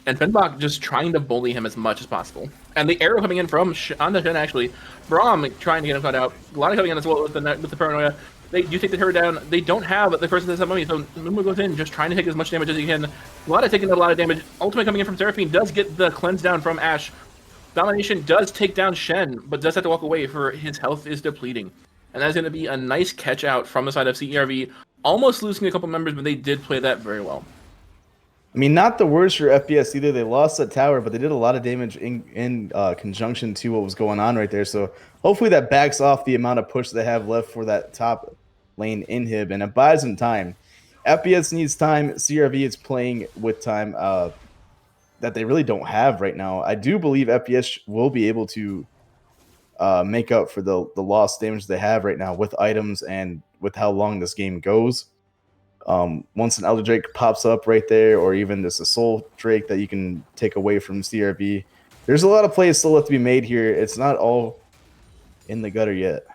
And Fenbach just trying to bully him as much as possible. And the arrow coming in from onto Shen actually. Braum trying to get him cut out. Glada coming in as well with the paranoia. They do take the turret down. They don't have the person that's that mummy, so Mumu goes in just trying to take as much damage as he can. Glada taking a lot of damage. Ultimate coming in from Seraphine does get the cleanse down from Ashe. Domination does take down Shen, but does have to walk away for his health is depleting. And that's going to be a nice catch out from the side of CERV. Almost losing a couple members, but they did play that very well. I mean, not the worst for FPS either. They lost that tower, but they did a lot of damage in conjunction to what was going on right there. So hopefully that backs off the amount of push they have left for that top lane inhib, and it buys them time. FPS needs time. CRV is playing with time that they really don't have right now. I do believe FPS will be able to make up for the lost damage they have right now with items and with how long this game goes. Once an Elder Drake pops up right there, or even just a Soul Drake that you can take away from CRV, there's a lot of plays still left to be made here. It's not all in the gutter yet.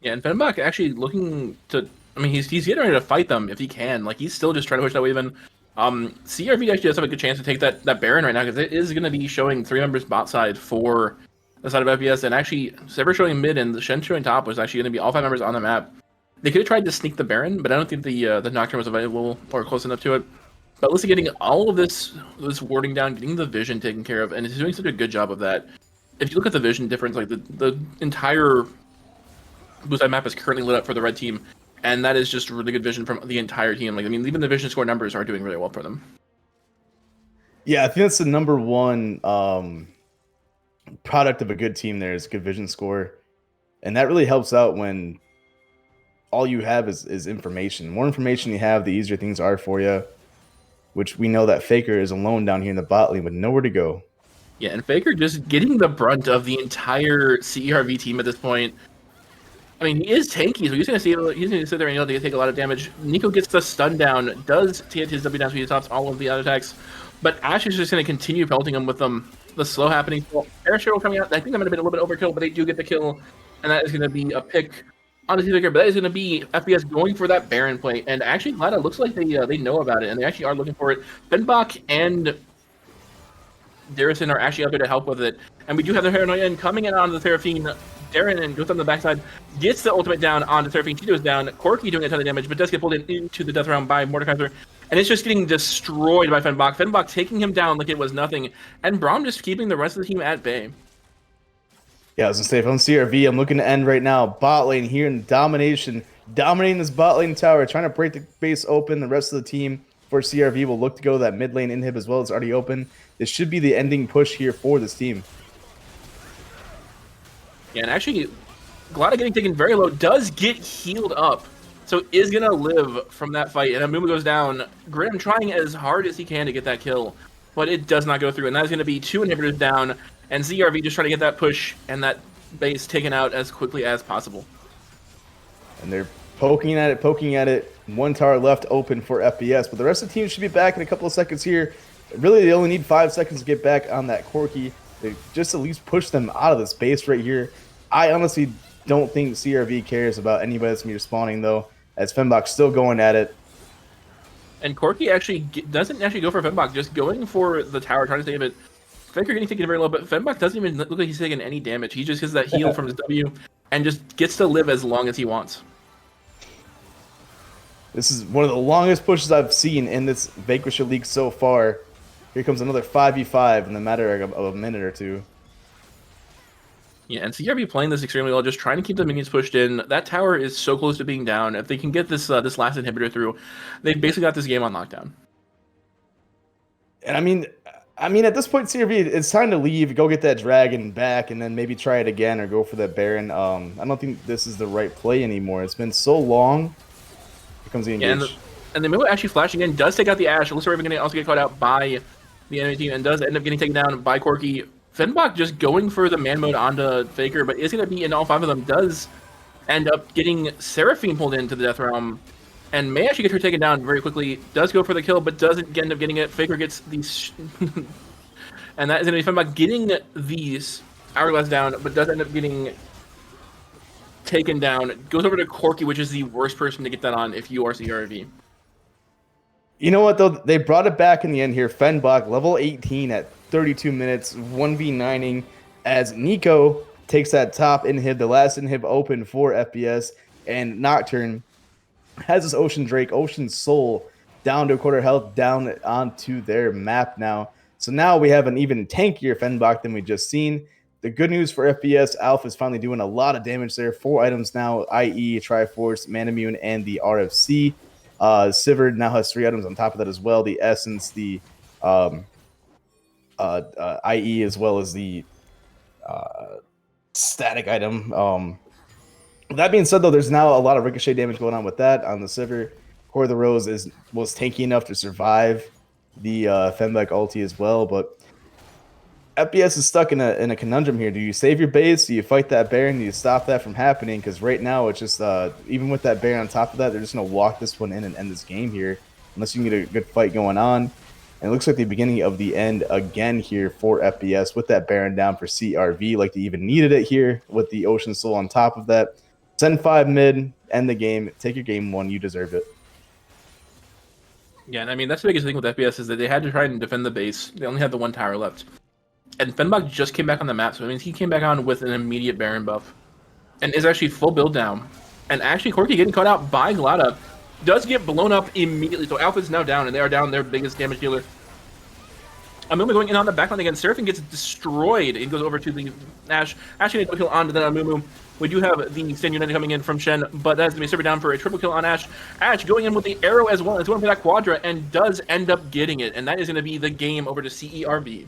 Yeah, and Fenbach actually looking to... I mean, he's getting ready to fight them if he can. Like, he's still just trying to push that wave in. CRV actually does have a good chance to take that Baron right now, because it is going to be showing 3 members bot side for the side of FPS, and actually, Sever showing mid and the Shen showing top was actually going to be all 5 members on the map. They could have tried to sneak the Baron, but I don't think the Nocturne was available or close enough to it. But listen, getting all of this warding down, getting the vision taken care of, and it's doing such a good job of that. If you look at the vision difference, like the entire blue side map is currently lit up for the red team, and that is just really good vision from the entire team. Like, I mean, even the vision score numbers are doing really well for them. Yeah, I think that's the number one product of a good team. There is good vision score, and that really helps out when all you have is information. The more information you have, the easier things are for you, which we know that Faker is alone down here in the bot lane with nowhere to go. Yeah, and Faker just getting the brunt of the entire CERV team at this point. I mean, he is tanky, so he's going to sit there and take a lot of damage. Nico gets the stun down, does get his W down, so he stops all of the other attacks. But Ashe is just going to continue pelting him with the slow happening. Air Shiro coming out, I think that might have been a little bit overkill, but they do get the kill, and that is going to be a pick on the Faker, but that is going to be FPS going for that Baron play. And actually, Glada looks like they know about it, and they actually are looking for it. Fenbach and Darrison are actually out there to help with it. And we do have the Paranoia in coming in onto the Seraphine. Darren goes on the backside, gets the ultimate down onto Seraphine. She goes down. Corki doing a ton of damage, but does get pulled into the death round by Mordekaiser. And it's just getting destroyed by Fenbach. Fenbach taking him down like it was nothing. And Braum just keeping the rest of the team at bay. Yeah, I was going to say, if I'm CRV, I'm looking to end right now. Bot lane here in domination. Dominating this bot lane tower, trying to break the base open. The rest of the team for CRV will look to go that mid lane inhib as well. It's already open. This should be the ending push here for this team. Yeah, and actually, Glada getting taken very low does get healed up. So is going to live from that fight. And Amumu goes down. Grim trying as hard as he can to get that kill. But it does not go through. And that's going to be 2 inhibitors down. And ZRV just trying to get that push and that base taken out as quickly as possible. And they're poking at it. 1 tower left open for FPS. But the rest of the team should be back in a couple of seconds here. Really, they only need 5 seconds to get back on that Corki. They just at least push them out of this base right here. I honestly don't think CRV cares about anybody that's going to be respawning, though, as Fenbach's still going at it. And Corki actually doesn't actually go for Fenbach, just going for the tower, trying to save it. Faker getting taken very low, but Fenbach doesn't even look like he's taking any damage. He just gets that heal from his W and just gets to live as long as he wants. This is one of the longest pushes I've seen in this Vanquisher League so far. Here comes another 5v5 in the matter of a minute or two. Yeah, and CRV playing this extremely well, just trying to keep the minions pushed in. That tower is so close to being down. If they can get this this last inhibitor through, they've basically got this game on lockdown. And I mean, at this point, CRV, it's time to leave, go get that dragon back, and then maybe try it again or go for that Baron. I don't think this is the right play anymore. It's been so long. Here comes the engage. Yeah, and the Milo actually flashing in does take out the Ashe. Looks like we're going to also get caught out by the enemy team and does end up getting taken down by Corki. Fenbach just going for the man mode onto Faker, but is going to be in all 5 of them. Does end up getting Seraphine pulled into the Death Realm and may actually get her taken down very quickly. Does go for the kill, but doesn't end up getting it. Faker gets these... and that is going to be Fenbach getting these Hourglass down, but does end up getting taken down. Goes over to Corki, which is the worst person to get that on if you are CRV. You know what, though? They brought it back in the end here. Fenbach, level 18 at 32 minutes, 1v9ing as Nico takes that top inhib, the last inhib open for FPS, and Nocturne has this Ocean Drake, Ocean Soul down to a quarter health, down onto their map now. So now we have an even tankier Fenbach than we just seen. The good news for FPS, Alpha is finally doing a lot of damage there. 4 items now, i.e. Triforce, Manamune, and the RFC. Sivir now has 3 items on top of that as well. The Essence, the IE, as well as the static item. That being said, though, there's now a lot of ricochet damage going on with that on the Sivir. Core of the Rose was tanky enough to survive the Fenbach ulti as well, but FPS is stuck in a conundrum here. Do you save your base? Do you fight that Baron? Do you stop that from happening? Because right now, it's just, even with that Baron on top of that, they're just going to walk this one in and end this game here, unless you can get a good fight going on. And it looks like the beginning of the end again here for FPS with that Baron down for CRV, like they even needed it here with the Ocean Soul on top of that. Send 5 mid, end the game, take your game 1, you deserved it. Yeah, and I mean, that's the biggest thing with FPS is that they had to try and defend the base. They only had the 1 tower left. And Fenbach just came back on the map, so it means he came back on with an immediate Baron buff. And is actually full build down. And actually, Corki getting caught out by Glada does get blown up immediately. So Alpha's now down, and they are down their biggest damage dealer. Amumu going in on the backline again. Seraphine gets destroyed. It goes over to the Ashe. Ashe getting a kill onto the Amumu. We do have the Stand United coming in from Shen, but that's going to be Sivir down for a triple kill on Ashe. Ashe going in with the arrow as well. It's going for that Quadra and does end up getting it. And that is going to be the game over to CERV.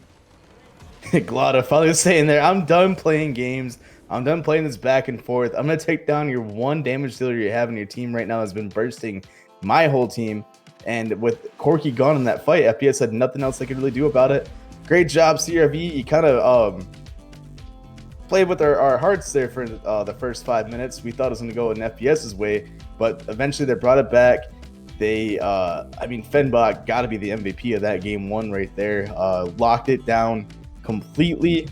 Glada finally saying there, I'm done playing games. I'm done playing this back and forth. I'm going to take down your 1 damage dealer you have in your team right now has been bursting my whole team. And with Corki gone in that fight, FPS had nothing else they could really do about it. Great job, CRV. You kind of played with our hearts there for the first 5 minutes. We thought it was going to go in FPS's way, but eventually they brought it back. They, I mean, Fenbach got to be the MVP of that game 1 right there. Locked it down completely.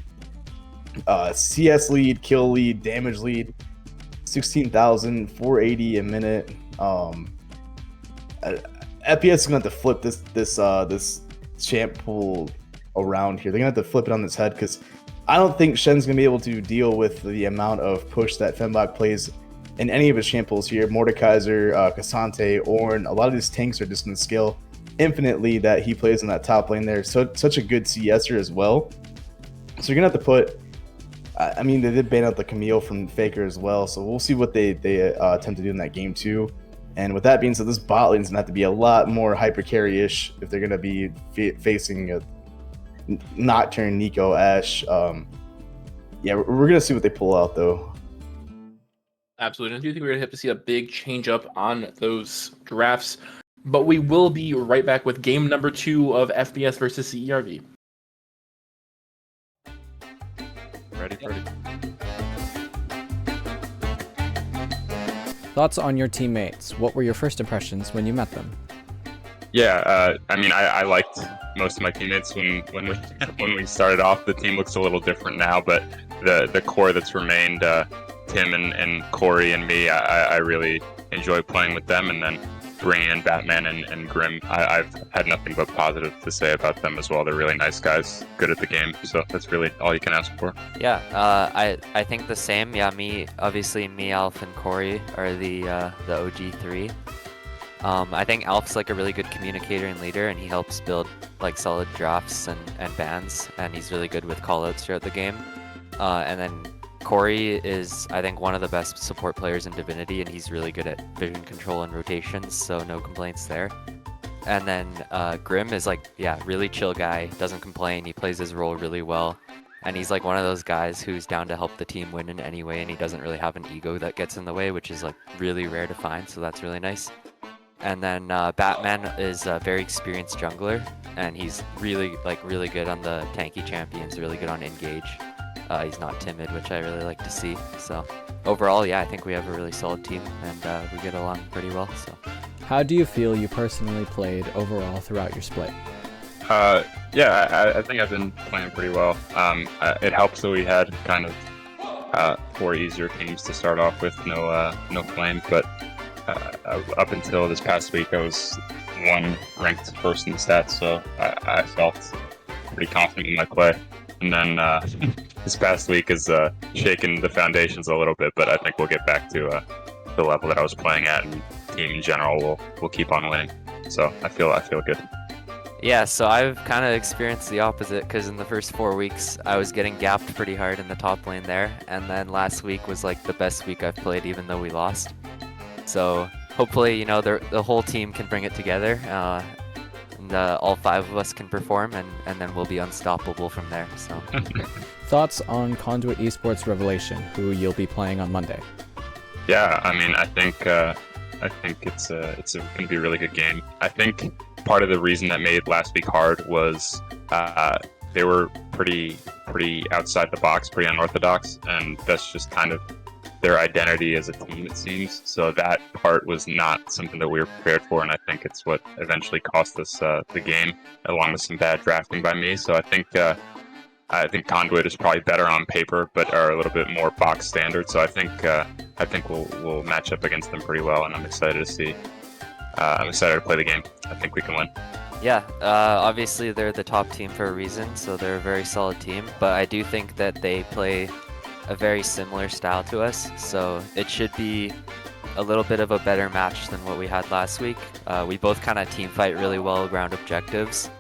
CS lead, kill lead, damage lead, 16,480 a minute. FPS is gonna have to flip this champ pool around here. They're gonna have to flip it on its head because I don't think Shen's gonna be able to deal with the amount of push that Fenbach plays in any of his champ pools here. Mordekaiser, Cassante, Ornn, a lot of these tanks are just gonna scale infinitely that he plays in that top lane there. So such a good CSer as well. So you're gonna have to put. I mean, they did ban out the Camille from Faker as well, so we'll see what they attempt to do in that game too. And with that being said, this bot lane's gonna have to be a lot more hyper carry-ish if they're gonna be facing a Nocturne, Nico, Ashe. Yeah, we're gonna see what they pull out though. Absolutely. I do think we're gonna have to see a big change up on those drafts, but we will be right back with game number 2 of FPS versus CERV. Ready. Thoughts on your teammates? What were your first impressions when you met them? Yeah, I mean, I liked most of my teammates when we started off. The team looks a little different now, but the core that's remained, Tim and Corey and me, I really enjoy playing with them. And then bringing in Batman and Grim, I've had nothing but positive to say about them as well. They're really nice guys, good at the game, so that's really all you can ask for. Yeah, I think the same. Yeah, me, Alf, and Corey are the OG3. I think Alf's like a really good communicator and leader, and he helps build like solid drafts and bans, and he's really good with callouts throughout the game. And then Corey is, I think, one of the best support players in Divinity, and he's really good at vision control and rotations, so no complaints there. And then Grim is like, yeah, really chill guy, doesn't complain, he plays his role really well. And he's like one of those guys who's down to help the team win in any way, and he doesn't really have an ego that gets in the way, which is like really rare to find, so that's really nice. And then Batman is a very experienced jungler, and he's really good on the tanky champions, really good on engage. He's not timid, which I really like to see. So overall, yeah, I think we have a really solid team, and we get along pretty well. So. How do you feel you personally played overall throughout your split? Yeah, I think I've been playing pretty well. It helps that we had kind of 4 easier teams to start off with, no flame, but up until this past week, I was 1 ranked first in the stats, so I felt pretty confident in my play. And then this past week has shaken the foundations a little bit, but I think we'll get back to the level that I was playing at, and team in general will keep on winning. So I feel good. Yeah, so I've kind of experienced the opposite, because in the first 4 weeks, I was getting gapped pretty hard in the top lane there, and then last week was like the best week I've played, even though we lost. So hopefully, you know, the whole team can bring it together, and all 5 of us can perform, and then we'll be unstoppable from there. So. Thoughts on Conduit Esports Revelation, who you'll be playing on Monday? Yeah, I mean, I think it's gonna be a really good game. I think part of the reason that made last week hard was they were pretty outside the box, pretty unorthodox, and that's just kind of their identity as a team, it seems. So that part was not something that we were prepared for, and I think it's what eventually cost us the game, along with some bad drafting by me. So I think Conduit is probably better on paper, but are a little bit more box standard. So I think we'll match up against them pretty well, and I'm excited to see. I'm excited to play the game. I think we can win. Yeah, obviously they're the top team for a reason, so they're a very solid team. But I do think that they play a very similar style to us, so it should be a little bit of a better match than what we had last week. We both kind of team fight really well around objectives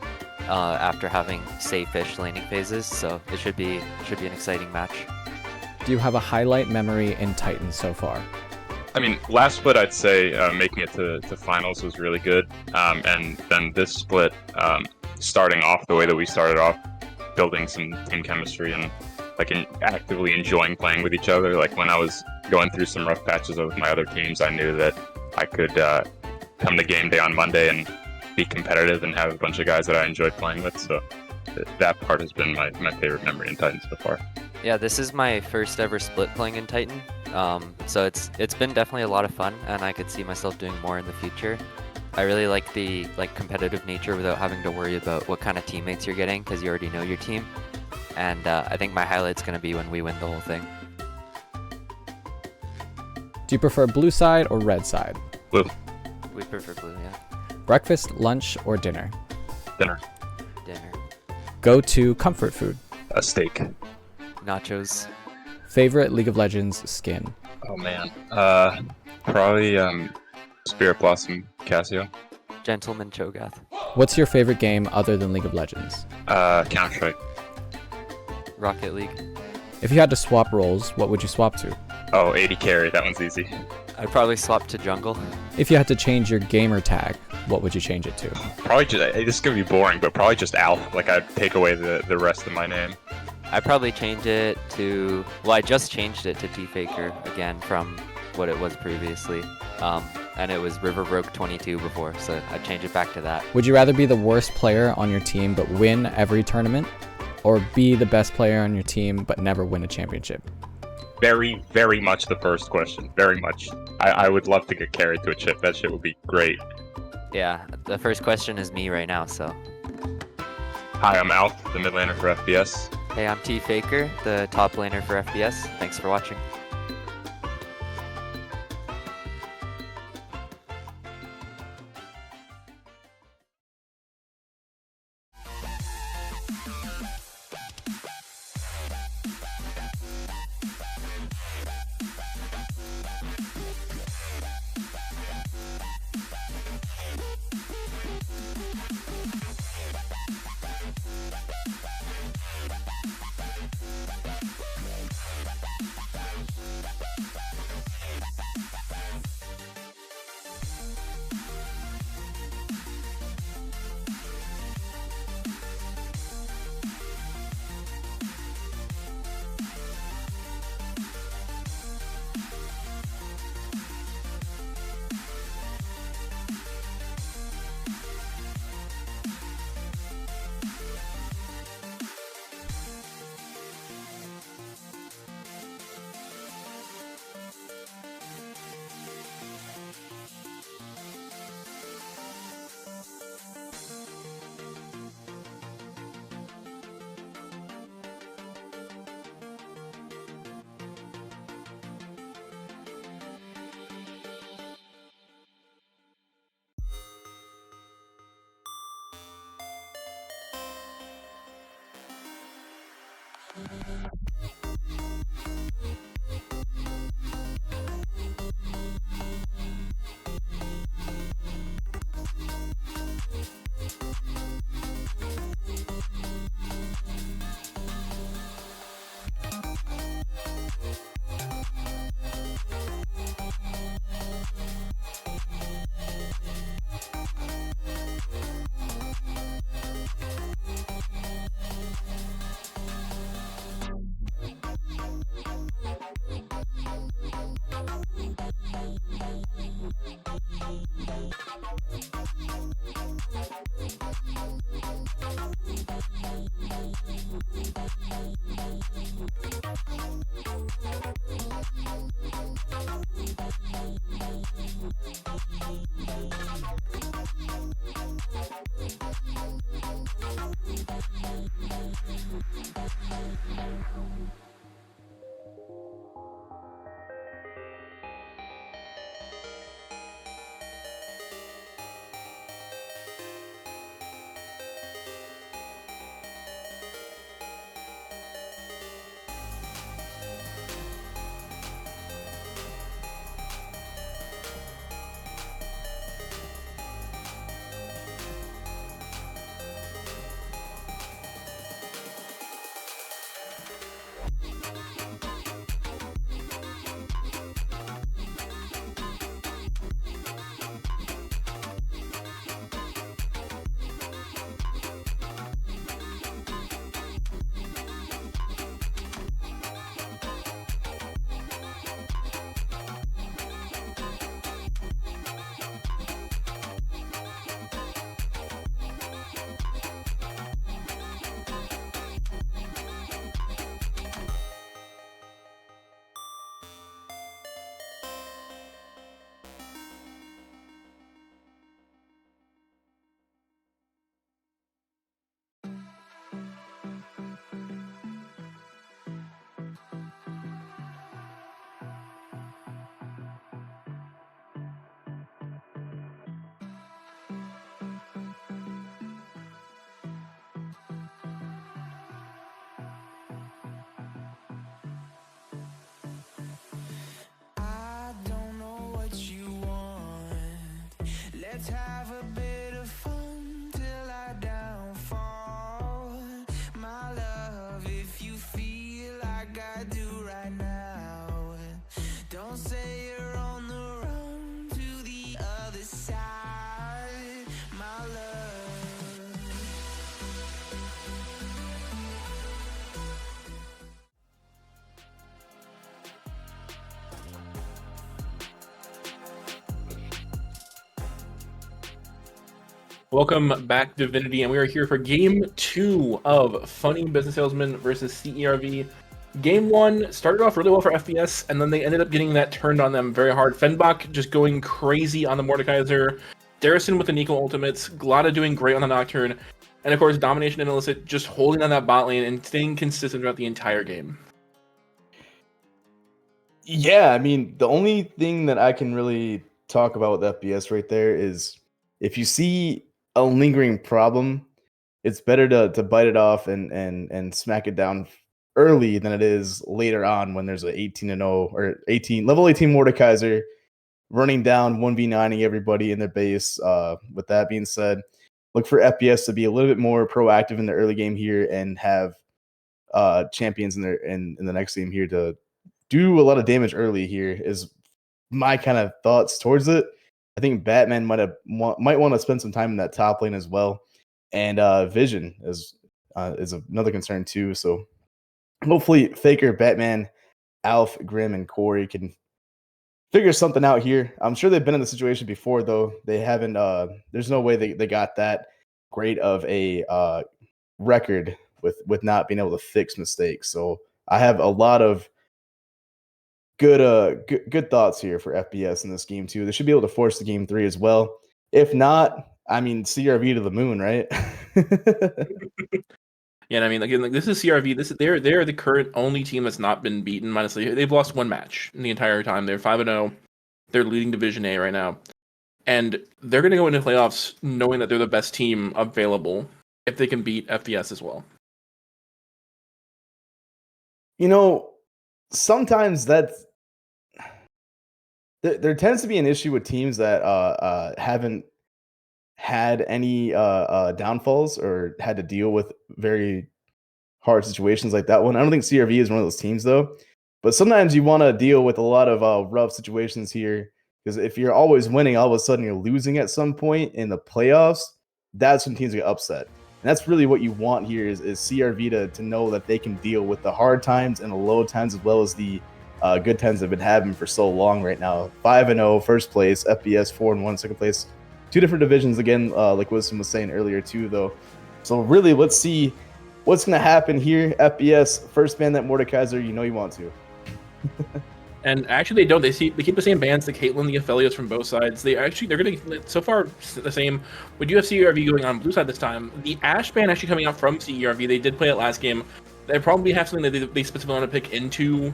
after having safe-ish laning phases, so it should be an exciting match. Do you have a highlight memory in Titan so far? I mean, last split I'd say making it to finals was really good, and then this split, starting off the way that we started off, building some team chemistry and actively enjoying playing with each other. Like when I was going through some rough patches with my other teams, I knew that I could come to game day on Monday and be competitive and have a bunch of guys that I enjoyed playing with. So that part has been my favorite memory in Titan so far. Yeah, this is my first ever split playing in Titan, so it's been definitely a lot of fun, and I could see myself doing more in the future. I really like the competitive nature without having to worry about what kind of teammates you're getting, because you already know your team. And I think my highlight's going to be when we win the whole thing. Do you prefer blue side or red side? Blue. We prefer blue, yeah. Breakfast, lunch, or dinner? Dinner. Dinner. Go-to comfort food? A steak. Nachos. Favorite League of Legends skin? Oh man. Probably Spirit Blossom Casio. Gentleman Cho'Gath. What's your favorite game other than League of Legends? Counter-Strike. Rocket League. If you had to swap roles, what would you swap to? Oh, 80 carry. That one's easy. I'd probably swap to jungle. If you had to change your gamer tag, what would you change it to? Probably just, this is going to be boring, but probably just Alf. Like, I'd take away the rest of my name. I'd probably change it to... Well, I just changed it to T-Faker again from what it was previously. And it was Riverbrook 22 before, so I'd change it back to that. Would you rather be the worst player on your team but win every tournament? Or be the best player on your team but never win a championship? Very, very much the first question. Very much. I would love to get carried to a chip. That shit would be great. Yeah, the first question is me right now, so... Hi, I'm Alf, the mid laner for FPS. Hey, I'm T-Faker, the top laner for FPS. Thanks for watching. I don't know what you want. Let's have a bit of fun till I downfall. My love, if you feel like I do right now, don't say you're on the run to the other side. My love. Welcome back, Divinity, and we are here for Game 2 of Funny Business Salesman versus CERV. Game 1 started off really well for FPS, and then they ended up getting that turned on them very hard. Fenbach just going crazy on the Mordekaiser, Darrison with the Nico ultimates, Glada doing great on the Nocturne, and of course Domination and Illicit just holding on that bot lane and staying consistent throughout the entire game. Yeah, I mean, the only thing that I can really talk about with FPS right there is if you see a lingering problem, it's better to bite it off and smack it down early than it is later on when there's a 18-0 or level 18 Mordekaiser running down 1v9ing everybody in their base. With that being said, look for FPS to be a little bit more proactive in the early game here and have champions in the next game here to do a lot of damage early here is my kind of thoughts towards it. I think Batman might want to spend some time in that top lane as well, and Vision is another concern too. So hopefully Faker, Batman, Alf, Grim, and Corey can figure something out here. I'm sure they've been in the situation before, though. They haven't. There's no way they got that great of a record with not being able to fix mistakes. So I have a lot of good thoughts here for FPS in this game too. They should be able to force the game 3 as well. If not, I mean CRV to the moon, right? Yeah, and I mean, again, like this is CRV. They're the current only team that's not been beaten. Minus they've lost one match in the entire time. They're 5-0. They're leading Division A right now, and they're going to go into playoffs knowing that they're the best team available if they can beat FPS as well. You know, sometimes there tends to be an issue with teams that haven't had any downfalls or had to deal with very hard situations like that one. I don't think CRV is one of those teams though, but sometimes you want to deal with a lot of rough situations here because if you're always winning, all of a sudden you're losing at some point in the playoffs. That's when teams get upset, and that's really what you want here is CRV to know that they can deal with the hard times and the low times as well as the good times they've been having for so long right now. 5-0 first place, FPS 4-1 second place. Two different divisions again, like Wisdom was saying earlier too, though. So really, let's see what's going to happen here. FPS, first ban that Mordekaiser, you know you want to. And actually, they don't. They keep the same bans. The Caitlyn, the Aphelios from both sides. They're going to so far the same. We do have CERV going on blue side this time. The Ashe ban actually coming out from CERV. They did play it last game. They probably have something that they specifically want to pick into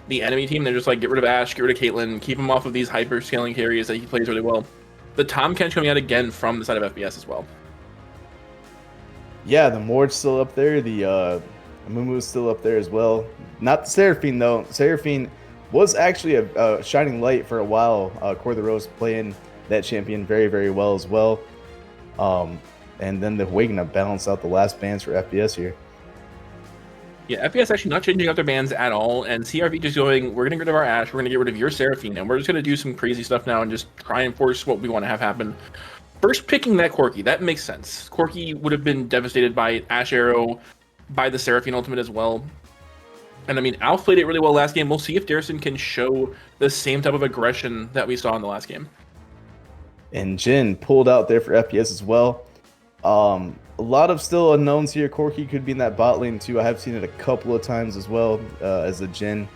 the enemy team. They're just like, get rid of Ashe, get rid of Caitlyn, keep him off of these hyper scaling carries that he plays really well. The Tom Kench coming out again from the side of FBS as well. Yeah, the Mord's still up there. The Amumu's still up there as well. Not the Seraphine though. Seraphine was actually a shining light for a while. Core the Rose playing that champion very, very well as well. And then the Wagner balanced out the last bans for FBS here. Yeah, FBS actually not changing up their bans at all, and CRV just going, we're going to get rid of our Ashe, we're going to get rid of your Seraphine, and we're just going to do some crazy stuff now and just try and force what we want to have happen. First picking that Corki, that makes sense. Corki would have been devastated by Ashe Arrow, by the Seraphine ultimate as well. And I mean, Alf played it really well last game. We'll see if Darrison can show the same type of aggression that we saw in the last game. And Jin pulled out there for FPS as well. A lot of still unknowns here. Corki could be in that bot lane too. I have seen it a couple of times as well as a Jin.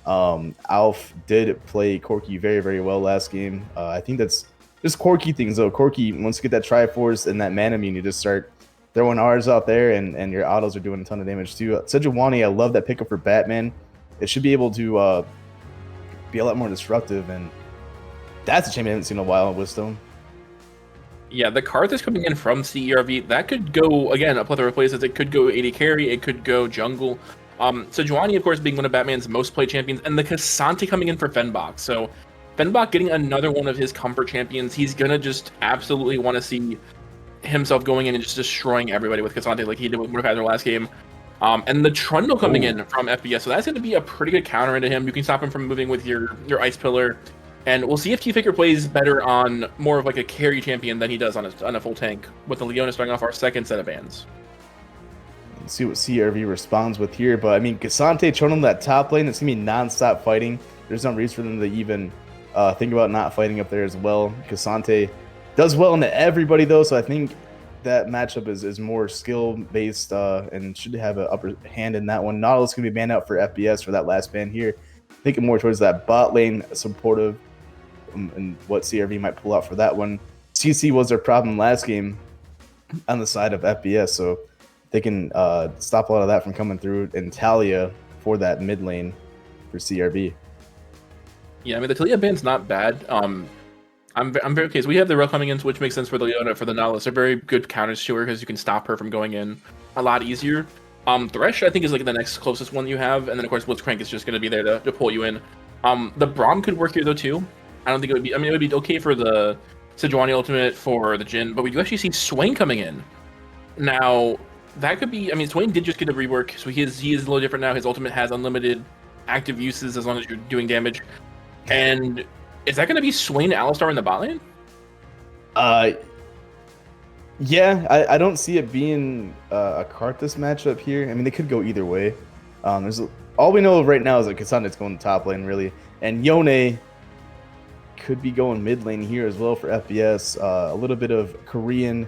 Alf did play Corki very, very well last game. I think that's just Corki things though. Corki, once you get that Triforce and that Mana Mune, you just start throwing R's out there and your autos are doing a ton of damage too. Sejuani, I love that pickup for Batman. It should be able to be a lot more disruptive, and that's a champion I haven't seen in a while in Wisdom. Yeah, the card that's coming in from CERV, that could go, again, a plethora of places. It could go AD carry, it could go jungle. Sejuani, of course, being one of Batman's most played champions, and the Cassante coming in for Fenbach. So Fenbach getting another one of his comfort champions. He's going to just absolutely want to see himself going in and just destroying everybody with Cassante like he did with Mordekaiser last game. And the Trundle coming in from FBS, so that's going to be a pretty good counter into him. You can stop him from moving with your Ice Pillar. And we'll see if T-Faker plays better on more of like a carry champion than he does on a full tank, with the Leona starting off our second set of bans. Let's see what CRV responds with here. But I mean, Cassante trundling that top lane, it's going to be non-stop fighting. There's no reason for them to even think about not fighting up there as well. Cassante does well into everybody though, so I think that matchup is more skill-based and should have an upper hand in that one. Nautilus going to be banned out for FBS for that last ban here. Thinking more towards that bot lane supportive and what CRV might pull out for that one. CC was their problem last game on the side of FBS, so they can stop a lot of that from coming through. And Talia for that mid lane for CRV. Yeah, I mean, the Talia ban's not bad. I'm very okay. So we have the Rel coming in, which makes sense for the Leona. For the Nautilus, they're very good counters to her because you can stop her from going in a lot easier. Thresh, I think, is like the next closest one you have, and then of course Blitzcrank is just going to be there to pull you in. The Braum could work here though too. I don't think it would be. I mean, it would be okay for the Sejuani ultimate for the Jhin, but we do actually see Swain coming in. Now that could be. I mean, Swain did just get a rework, so he is a little different now. His ultimate has unlimited active uses as long as you're doing damage. And is that going to be Swain Alistar in the bot lane? Yeah, I don't see it being a Karthus matchup here. I mean, they could go either way. All we know right now is that Cassandra's going top lane, really. And Yone could be going mid lane here as well for FBS. A little bit of Korean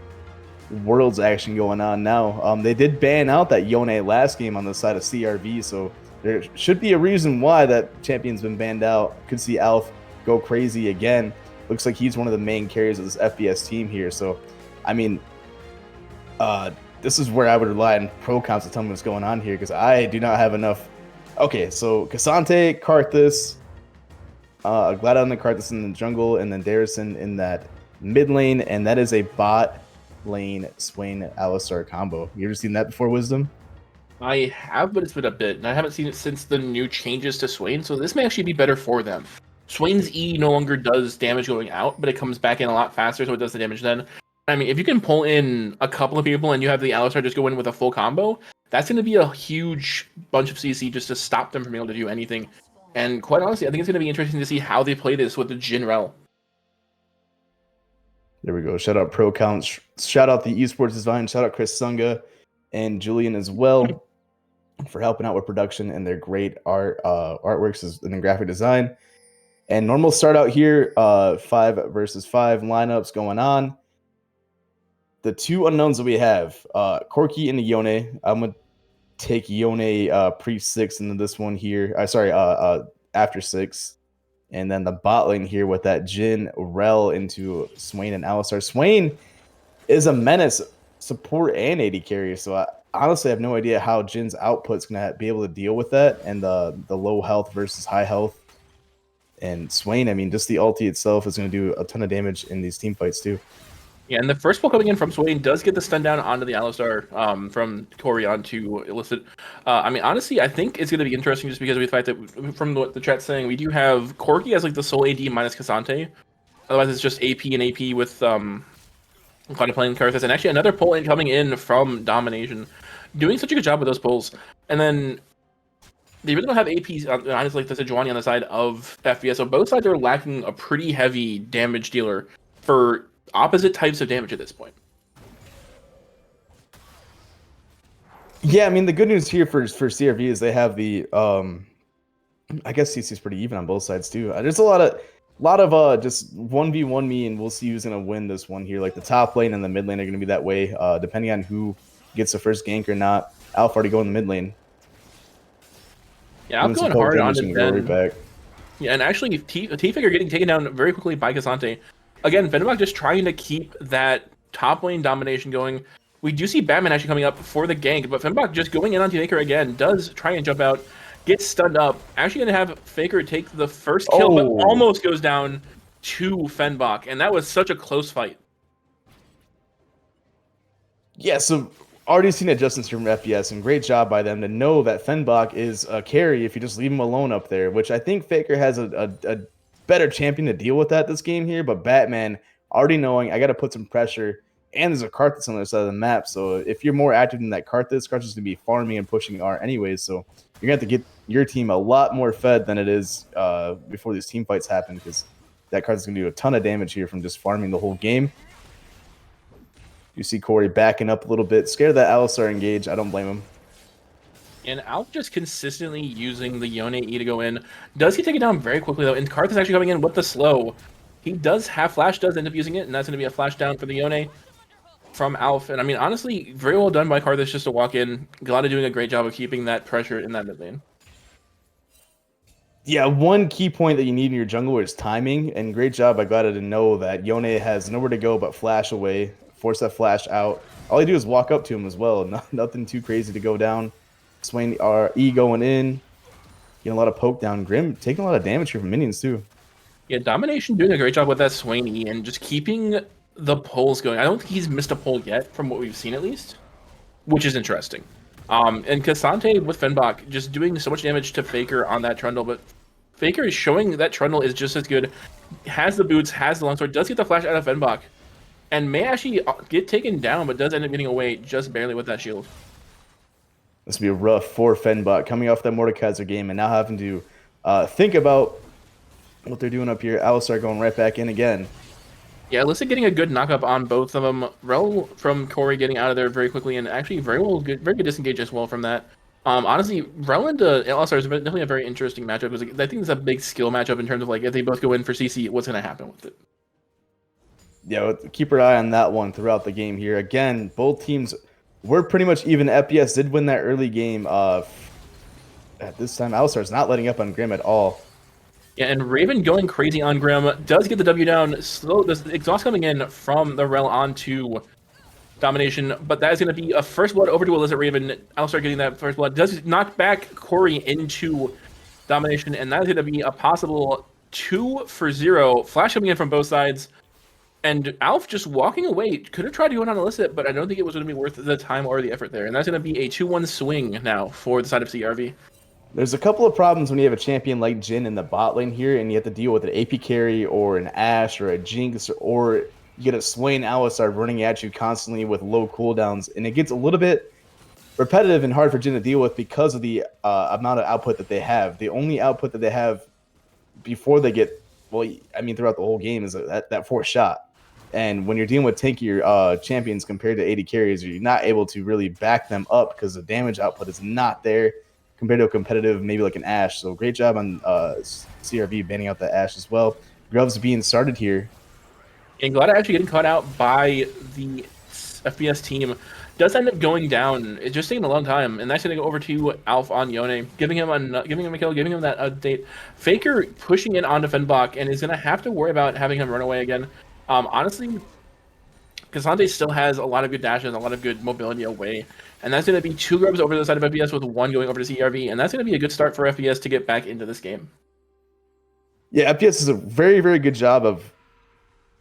Worlds action going on now. They did ban out that Yone last game on the side of CRV, so there should be a reason why that champion's been banned out. Could see Alf go crazy again. Looks like he's one of the main carriers of this FBS team here, so I mean, this is where I would rely on pro comps to tell me what's going on here, because I do not have enough. Okay, so Cassante, Karthus, Glada on the Karthus in the jungle, and then Darrison in that mid lane, and that is a bot lane Swain Alistar combo. You ever seen that before, Wisdom? I have, but it's been a bit, and I haven't seen it since the new changes to Swain, so this may actually be better for them. Swain's E no longer does damage going out, but it comes back in a lot faster, so it does the damage then. I mean, if you can pull in a couple of people and you have the Alistar just go in with a full combo, that's going to be a huge bunch of CC just to stop them from being able to do anything. And quite honestly, I think it's going to be interesting to see how they play this with the Jhin Rel. There we go. Shout out Pro Counts. Shout out the Esports Design. Shout out Chris Sunga and Julian as well for helping out with production and their great artworks and graphic design. And normal start out here, 5 versus 5 lineups going on. The two unknowns that we have, Corki and Yone. I'm going to take Yone pre-6 into this one here. after 6. And then the bot lane here with that Jhin, Rel into Swain and Alistar. Swain is a menace, support and AD carry. So I honestly have no idea how Jin's output's going to be able to deal with that and the low health versus high health. And Swain, I mean, just the ulti itself is going to do a ton of damage in these team fights too. Yeah, and the first pull coming in from Swain does get the stun down onto the Alistar from Corey onto Illicit. I mean, honestly, I think it's going to be interesting just because of the fact that from what the chat's saying, we do have Corki as like the sole AD minus Cassante. Otherwise, it's just AP and AP with Conduit playing Karthus. And actually, another pull in coming in from Domination. Doing such a good job with those pulls. And then they really don't have APs on like the Sejuani on the side of FPS. So both sides are lacking a pretty heavy damage dealer for opposite types of damage at this point. Yeah, I mean the good news here for CRV is they have the I guess CC is pretty even on both sides too. There's a lot of just 1v1 me, and we'll see who's gonna win this one here. Like the top lane and the mid lane are gonna be that way, depending on who gets the first gank or not. Alpha already going in the mid lane. Yeah, I'm going hard on it then. Back. Yeah, and actually T-Figure getting taken down very quickly by Cassante. Again, Fenbach just trying to keep that top lane domination going. We do see Batman actually coming up for the gank, but Fenbach just going in on T-Faker again, does try and jump out, gets stunned up. Actually going to have Faker take the first kill, but almost goes down to Fenbach, and that was such a close fight. Yeah, so already seen adjustments from FPS, and great job by them to know that Fenbach is a carry if you just leave him alone up there, which I think Faker has a better champion to deal with that this game here, but Batman already knowing I got to put some pressure, and there's a Karthus on the other side of the map, so if you're more active than that Karthus is going to be farming and pushing R anyways, so you're going to have to get your team a lot more fed than it is before these team fights happen, because that Karthus is going to do a ton of damage here from just farming the whole game. You see Corey backing up a little bit, scared of that Alistar engage. I don't blame him. And Alf just consistently using the Yone E to go in. Does he take it down very quickly, though? And Karthus actually coming in with the slow. He does have flash, does end up using it, and that's going to be a flash down for the Yone from Alf. And I mean, honestly, very well done by Karthus just to walk in. Glada doing a great job of keeping that pressure in that mid lane. Yeah, one key point that you need in your jungler is timing, and great job by Glada to know that Yone has nowhere to go but flash away, force that flash out. All you do is walk up to him as well. Nothing too crazy to go down. Swain E going in, getting a lot of poke down. Grim taking a lot of damage here from minions too. Yeah, Domination doing a great job with that Swain E and just keeping the pulls going. I don't think he's missed a pull yet from what we've seen at least, which is interesting. And Cassante with Fenbach just doing so much damage to Faker on that Trundle, but Faker is showing that Trundle is just as good. Has the boots, has the longsword, does get the flash out of Fenbach, and may actually get taken down, but does end up getting away just barely with that shield. This will be rough for Fenbach coming off that Mordekaiser game and now having to think about what they're doing up here. Alistar going right back in again. Yeah, Alyssa getting a good knock-up on both of them. Rel from Corey getting out of there very quickly, and actually very good disengage as well from that. Honestly, Rel and Alistar is definitely a very interesting matchup. I think it's a big skill matchup in terms of like if they both go in for CC, what's going to happen with it. Yeah, keep your eye on that one throughout the game here. Again, both teams were pretty much even. FPS did win that early game. At this time, Alistar's not letting up on Grim at all. Yeah, and Raven going crazy on Grim does get the W down. Slow, the exhaust coming in from the Rel onto Domination, but that is going to be a first blood over to Illicit Raven. Alistar getting that first blood does knock back Corey into Domination, and that is going to be a possible 2-for-0 flash coming in from both sides. And Alf just walking away. Could have tried to go in on Illicit, but I don't think it was going to be worth the time or the effort there. And that's going to be a 2-1 swing now for the side of CRV. There's a couple of problems when you have a champion like Jhin in the bot lane here, and you have to deal with an AP carry or an Ashe or a Jinx, or you get a Swain Alistar running at you constantly with low cooldowns. And it gets a little bit repetitive and hard for Jhin to deal with because of the amount of output that they have. The only output that they have before they get, well, I mean, throughout the whole game is that fourth shot. And when you're dealing with tankier champions compared to AD carriers, you're not able to really back them up because the damage output is not there compared to a competitive, maybe like an Ashe. So great job on CRV banning out the Ashe as well. Grubbs being started here. And Glada actually getting caught out by the FPS team. does end up going down. It's just taking a long time, and that's going to go over to Alf on Yone, giving him a kill, giving him that update. Faker pushing in onto Fenbach, and is going to have to worry about having him run away again. Honestly, Cassante still has a lot of good dashes, a lot of good mobility away, and that's going to be 2 grubs over the side of FPS with 1 going over to CRV, and that's going to be a good start for FPS to get back into this game. Yeah, FPS does a very, very good job of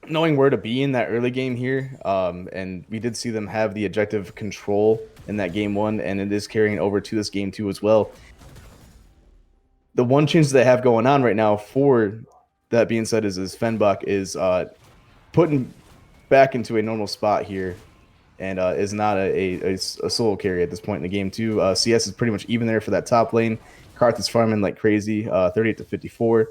knowing where to be in that early game here, and we did see them have the objective control in that game 1, and it is carrying over to this game 2 as well. The one change they have going on right now, for that being said, is Fenbach is putting back into a normal spot here, and is not a solo carry at this point in the game 2. CS is pretty much even there for that top lane. Karth is farming like crazy, 38 to 54,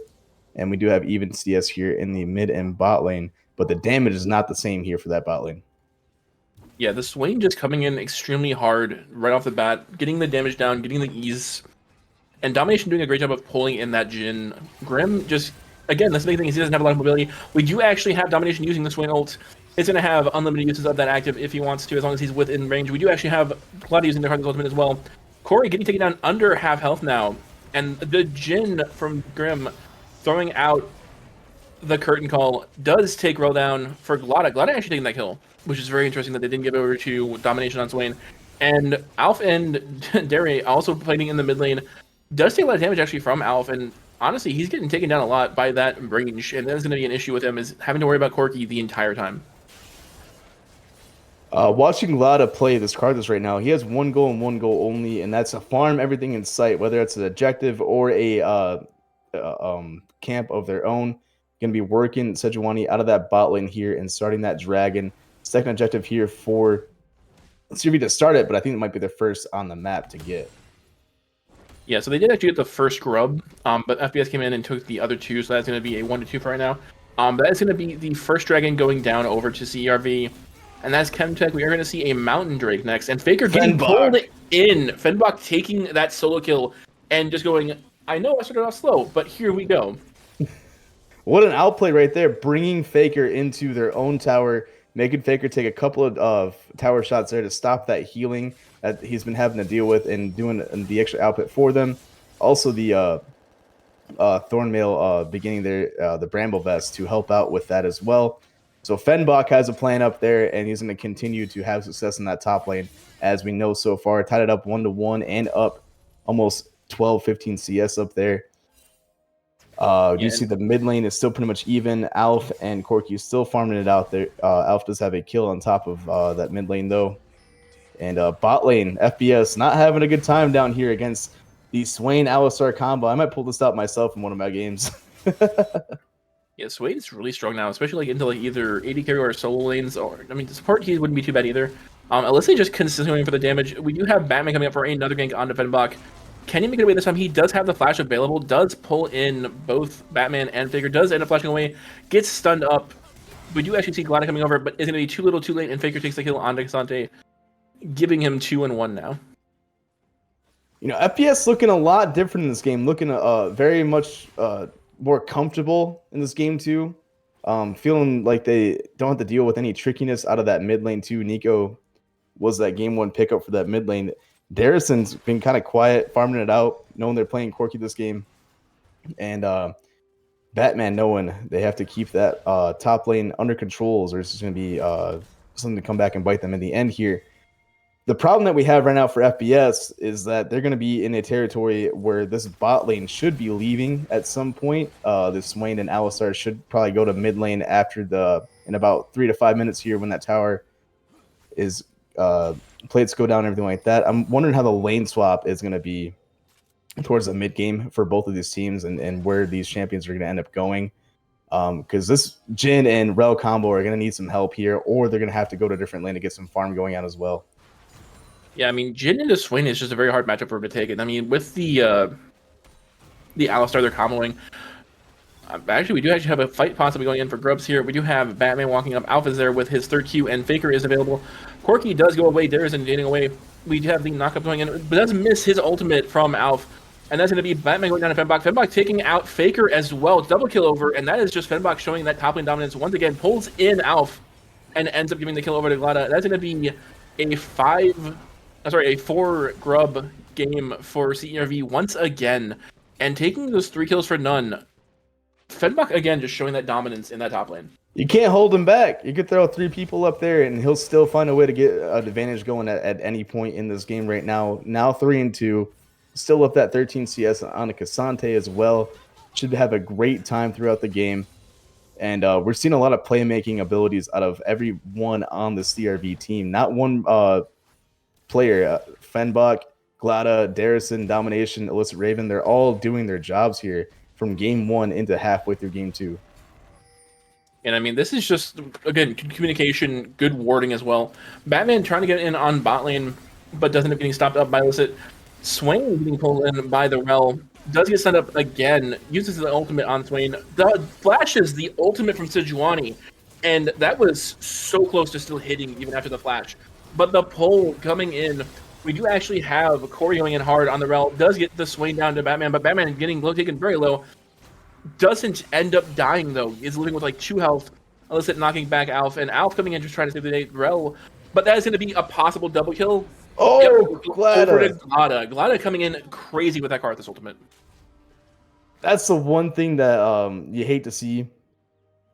and we do have even CS here in the mid and bot lane. But the damage is not the same here for that bot lane. Yeah, the Swain just coming in extremely hard right off the bat, getting the damage down, getting the ease, and Domination doing a great job of pulling in that Jhin. Grim just, again, that's the big thing is he doesn't have a lot of mobility. We do actually have Domination using the Swain ult. It's going to have unlimited uses of that active if he wants to, as long as he's within range. We do actually have Claudia using their Heartless ultimate as well. Corey getting taken down under half health now, and the Jhin from Grim throwing out the curtain call does take roll down for Glada. Glada actually taking that kill, which is very interesting that they didn't give over to Domination on Swain. And Alf and Dere also playing in the mid lane does take a lot of damage actually from Alf, and honestly, he's getting taken down a lot by that range, and that's going to be an issue with him, is having to worry about Corky the entire time. Watching Glada play this Karthus right now, he has 1 goal and 1 goal only, and that's to farm everything in sight, whether it's an objective or a camp of their own. Going to be working Sejuani out of that bot lane here and starting that dragon. Second objective here for CRV to start it, but I think it might be the first on the map to get. Yeah, so they did actually get the first grub, but FPS came in and took the other 2, so that's going to be a 1-2 for right now. That's going to be the first dragon going down over to CRV, and that's Chemtech. We are going to see a Mountain Drake next, and Faker getting pulled in. Fenbach taking that solo kill and just going, I know I started off slow, but here we go. What an outplay right there, bringing Faker into their own tower, making Faker take a couple of tower shots there to stop that healing that he's been having to deal with, and doing the extra output for them. Also, the Thornmail beginning there, the Bramble Vest to help out with that as well. So Fenbach has a plan up there, and he's going to continue to have success in that top lane, as we know so far. Tied it up 1-1 and up almost 12-15 CS up there. You see the mid lane is still pretty much even. Alf and Corky still farming it out there. Alf does have a kill on top of that mid lane though. And bot lane, FPS not having a good time down here against the Swain Alistar combo. I might pull this out myself in one of my games. Yeah, Swain is really strong now, especially like into like either AD carry or solo lanes, or I mean, the support keys wouldn't be too bad either. Unless they just consistently for the damage. We do have Batman coming up for another gank on Fenbach. Can he make it away this time? He does have the flash available, does pull in both Batman and Faker, does end up flashing away, gets stunned up. We do actually see Glada coming over, but is going to be too little too late, and Faker takes the kill on Cassante, giving him 2-1 now. You know, FPS looking a lot different in this game, looking very much more comfortable in this game too. Feeling like they don't have to deal with any trickiness out of that mid lane too. Nico was that game 1 pickup for that mid lane. Darrison's been kind of quiet, farming it out, knowing they're playing Corky this game. And Batman knowing they have to keep that top lane under controls, or it's just going to be something to come back and bite them in the end here. The problem that we have right now for FPS is that they're going to be in a territory where this bot lane should be leaving at some point. This Swain and Alistar should probably go to mid lane in about 3 to 5 minutes here when that tower is plates go down and everything like that. I'm wondering how the lane swap is going to be towards the mid game for both of these teams, and where these champions are going to end up going. Because this Jhin and Rel combo are going to need some help here, or they're going to have to go to a different lane to get some farm going on as well. Yeah, I mean, Jhin into Swain is just a very hard matchup for him to take it. I mean, with the Alistar they're comboing, actually, we do actually have a fight possibly going in for grubs here. We do have Batman walking up. Alpha's there with his 3rd Q, and Faker is available. Corky does go away. Darius is getting away. We do have the knockup going in, but does miss his ultimate from Alf. And that's going to be Batman going down to Fenbach. Fenbach taking out Faker as well. Double kill over, and that is just Fenbach showing that top lane dominance once again. Pulls in Alf and ends up giving the kill over to Glada. That's going to be a 4 grub game for CERV once again, and taking those 3 kills for none. Fenbach again just showing that dominance in that top lane. You can't hold him back. You could throw 3 people up there, and he'll still find a way to get an advantage going at any point in this game right now. Now 3-2, still up that 13 CS on a Cassante as well. Should have a great time throughout the game. And we're seeing a lot of playmaking abilities out of everyone on the CRV team. Not one player, Fenbach, Glada, Darrison, Domination, Illicit Raven, they're all doing their jobs here from game 1 into halfway through game 2. And I mean, this is just, again, communication, good warding as well. Batman trying to get in on bot lane, but doesn't end up getting stopped up by Illicit. Swain getting pulled in by the Rel. Does get sent up again, uses the ultimate on Swain. Flashes the ultimate from Sejuani, and that was so close to still hitting even after the flash. But the pull coming in, we do actually have Corey going in hard on the Rel. Does get the Swain down to Batman, but Batman getting low, taken very low. Doesn't end up dying though. Is living with like 2 health. Illicit knocking back Alf, and Alf coming in just trying to save the day Rel. But that is going to be a possible double kill. Oh, Over to Glada. Glada. Glada coming in crazy with that Karthus ultimate. That's the one thing that you hate to see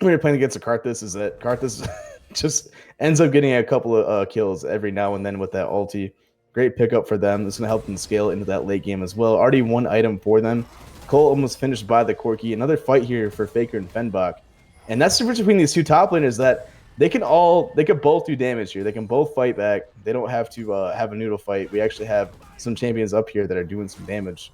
when you're playing against a Karthus, is that Karthus just ends up getting a couple of kills every now and then with that ulti. Great pickup for them. This is going to help them scale into that late game as well. Already 1 item for them. Cole almost finished by the Corki. Another fight here for Faker and Fenbach. And that's the difference between these 2 top laners, that they can both do damage here. They can both fight back. They don't have to have a noodle fight. We actually have some champions up here that are doing some damage.